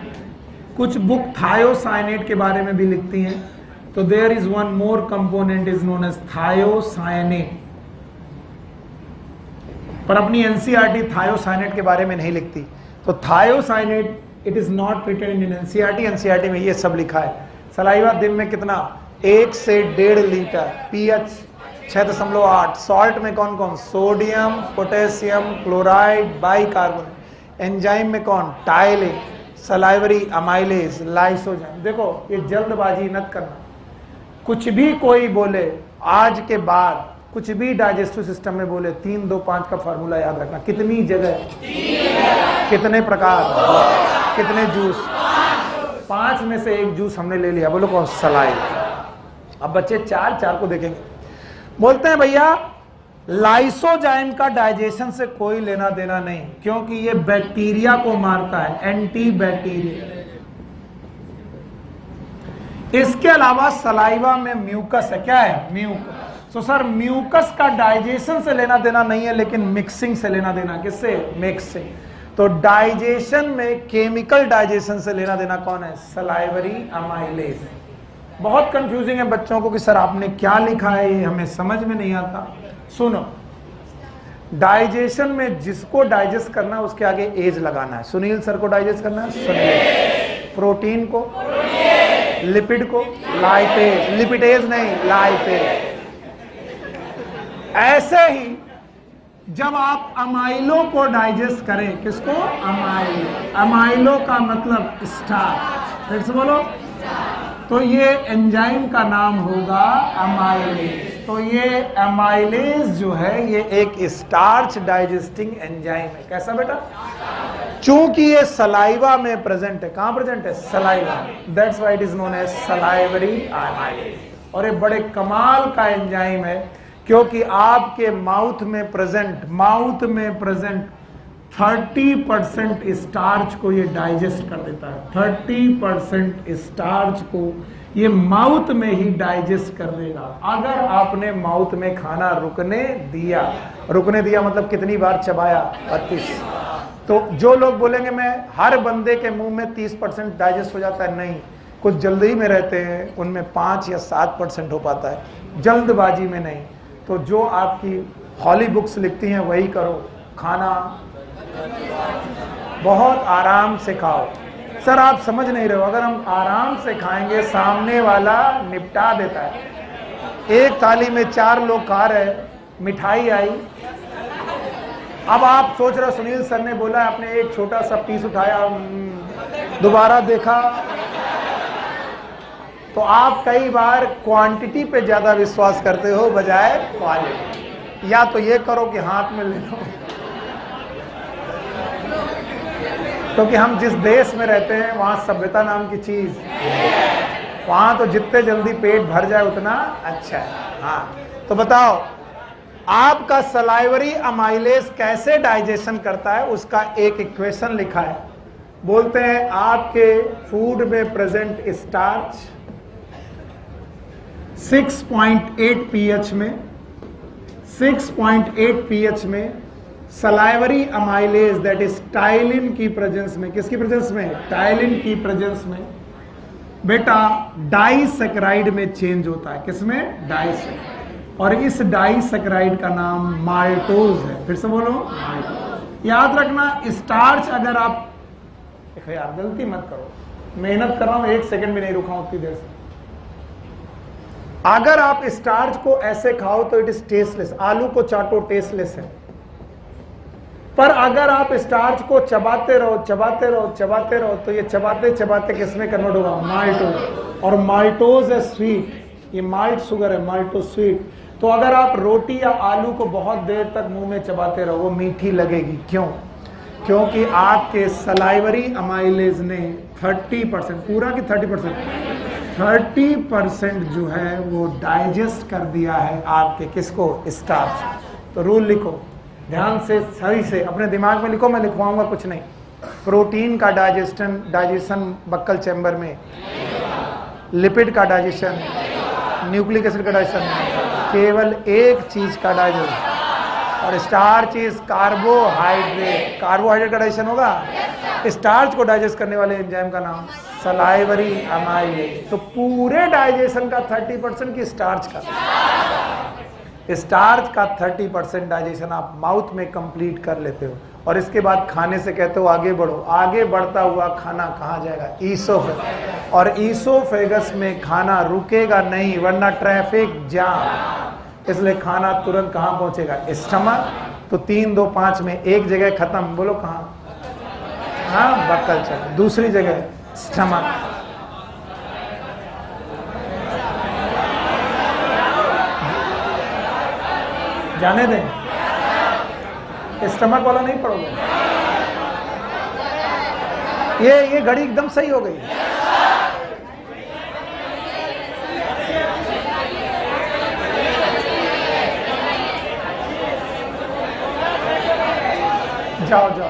कुछ बुक थायोसाइनेट के बारे में भी लिखती हैं, तो there is one more component is known as thiocyanate, पर अपनी एनसीईआरटी थायोसाइनेट के बारे में नहीं लिखती। तो thiocyanate it is not written in NCERT, NCERT में ये सब लिखा है। सलाइवा दिन में कितना, 1 से 1.5 लीटर। पीएच 6.8। सॉल्ट में कौन कौन, sodium, potassium, chloride, bicarbonate. Enzyme में कौन, टाइलिन, सलाइवरी अमाइलेज, लाइसोजाइम। देखो ये जल्दबाजी मत करना, कुछ भी कोई बोले आज के बाद, कुछ भी डाइजेस्टिव सिस्टम में बोले 3, 2, 5 का फार्मूला याद रखना। कितनी जगह, कितने प्रकार, कितने जूस, 5 में से एक जूस हमने ले लिया, बोलो कौन, सलाइवा। अब बच्चे 4 को देखेंगे, बोलते हैं भैया लाइसोजाइम का डाइजेशन से कोई लेना देना नहीं, क्योंकि ये बैक्टीरिया को मारता है, एंटी बैक्टीरिया। इसके अलावा सलाइवा में म्यूकस है, क्या है, म्यूकस। तो सर म्यूकस का डाइजेशन से लेना देना नहीं है, लेकिन मिक्सिंग से लेना देना, किससे, मिक्सिंग। तो डाइजेशन में केमिकल डाइजेशन से लेना देना कौन है, सलाइवरी अमाइलेज। बहुत कंफ्यूजिंग है बच्चों को कि सर आपने क्या लिखा है, ये हमें समझ में नहीं आता। सुनो, डाइजेशन में जिसको डाइजेस्ट करना है उसके आगे एज लगाना है। सुनील सर को डाइजेस्ट करना है सुनील, प्रोटीन को, लिपिड को लाइपेज, लिपिडेज नहीं लाइपेज। ऐसे ही जब आप अमाइलो को डाइजेस्ट करें, किसको? अमाइलो। अमाइलो का मतलब स्टार्च, फिर से बोलो, तो ये एंजाइम का नाम होगा अमाइलेज। तो ये अमाइलेज जो है ये एक स्टार्च डाइजेस्टिंग एंजाइम है। कैसा बेटा? चूंकि ये सलाइवा में प्रेजेंट है। कहां प्रेजेंट है? Saliva, that's why it is known as salivary amylase. और ये बड़े कमाल का एंजाइम है क्योंकि आपके माउथ में प्रेजेंट 30% स्टार्च को ये डाइजेस्ट कर देता है। 30% स्टार्च को ये माउथ में ही डाइजेस्ट कर देगा अगर आपने माउथ में खाना रुकने दिया मतलब कितनी बार चबाया? 32। तो जो लोग बोलेंगे मैं हर बंदे के मुंह में 30% डाइजेस्ट हो जाता है, नहीं, कुछ जल्दी में रहते हैं उनमें 5 या 7% हो पाता है, जल्दबाजी में नहीं। तो जो आपकी हॉली बुक्स लिखती हैं वही करो, खाना बहुत आराम से खाओ। सर आप समझ नहीं रहे हो, अगर हम आराम से खाएंगे सामने वाला निपटा देता है। एक थाली में 4 लोग खा रहे, मिठाई आई, अब आप सोच रहे हो सुनील सर ने बोला, आपने एक छोटा सा पीस उठाया, दोबारा देखा, तो आप कई बार क्वांटिटी पे ज्यादा विश्वास करते हो बजाय क्वालिटी। या तो ये करो कि हाथ में ले लो, क्योंकि हम जिस देश में रहते हैं वहां सभ्यता नाम की चीज, वहां तो जितने जल्दी पेट भर जाए उतना अच्छा है। हाँ, तो बताओ आपका सलाइवरी अमाइलेज कैसे डाइजेशन करता है, उसका एक इक्वेशन लिखा है। बोलते हैं आपके फूड में प्रेजेंट स्टार्च 6.8 pH में, 6.8 pH में salivary amylase that is ptyalin की प्रेजेंस में, किसकी प्रेजेंस में? टाइलिन की प्रेजेंस में बेटा डाइसैकेराइड में चेंज होता है। किसमें? डाइसैकेराइड। और इस डाइसैकेराइड का नाम माल्टोज है। फिर से बोलो, माल्टोज। याद रखना, स्टार्च अगर आप, देखो यार गलती मत करो, मेहनत कर रहा हूं, 1 सेकंड भी नहीं रुका हूं उतनी देर से। अगर आप स्टार्च को ऐसे खाओ तो इट इज टेस्टलेस, आलू को चाटो टेस्टलेस है। पर अगर आप स्टार्च को चबाते रहो तो ये चबाते किसमें कन्वर्ट होगा? माल्टोज। और माल्टोज है स्वीट, ये माल्ट शुगर है, माल्टोज स्वीट। तो अगर आप रोटी या आलू को बहुत देर तक मुंह में चबाते रहो वो मीठी लगेगी। क्यों? क्योंकि आपके सलाइवरी अमाइलेज ने 30%, पूरा की 30% जो है वो डाइजेस्ट कर दिया है आपके, किसको? स्टार्च। तो रूल लिखो ध्यान से, सही से अपने दिमाग में लिखो, मैं लिखवाऊंगा कुछ नहीं। प्रोटीन का डाइजेशन बक्कल चैम्बर में, लिपिड का डाइजेशन, न्यूक्लिक एसिड का डाइजेशन, केवल एक चीज का डाइजेशन, और स्टार्च इज कार्बोहाइड्रेट। कार्बोहाइड्रेट का डाइजेशन होगा। स्टार्च को डाइजेस्ट करने वाले एंजाइम का नाम सलाइवरी अमाइलेज। तो पूरे डाइजेशन का 30% की स्टार्च का, स्टार्च का 30% डाइजेशन आप माउथ में कंप्लीट कर लेते हो, और इसके बाद खाने से कहते हो आगे बढ़ो। आगे बढ़ता हुआ खाना कहाँ जाएगा? ईसोफेगस। और ईसोफेगस में खाना रुकेगा नहीं, वरना ट्रैफिक जाम। इसलिए खाना तुरंत कहाँ पहुंचेगा? स्टमक। तो 3, 2, 5 में एक जगह खत्म, बोलो कहाँ? हाँ, बक्कल चल। दूसरी जगह स्टमक। जाने दें, स्टमक वाला नहीं पढ़ोगे। ये घड़ी एकदम सही हो गई। जाओ जाओ।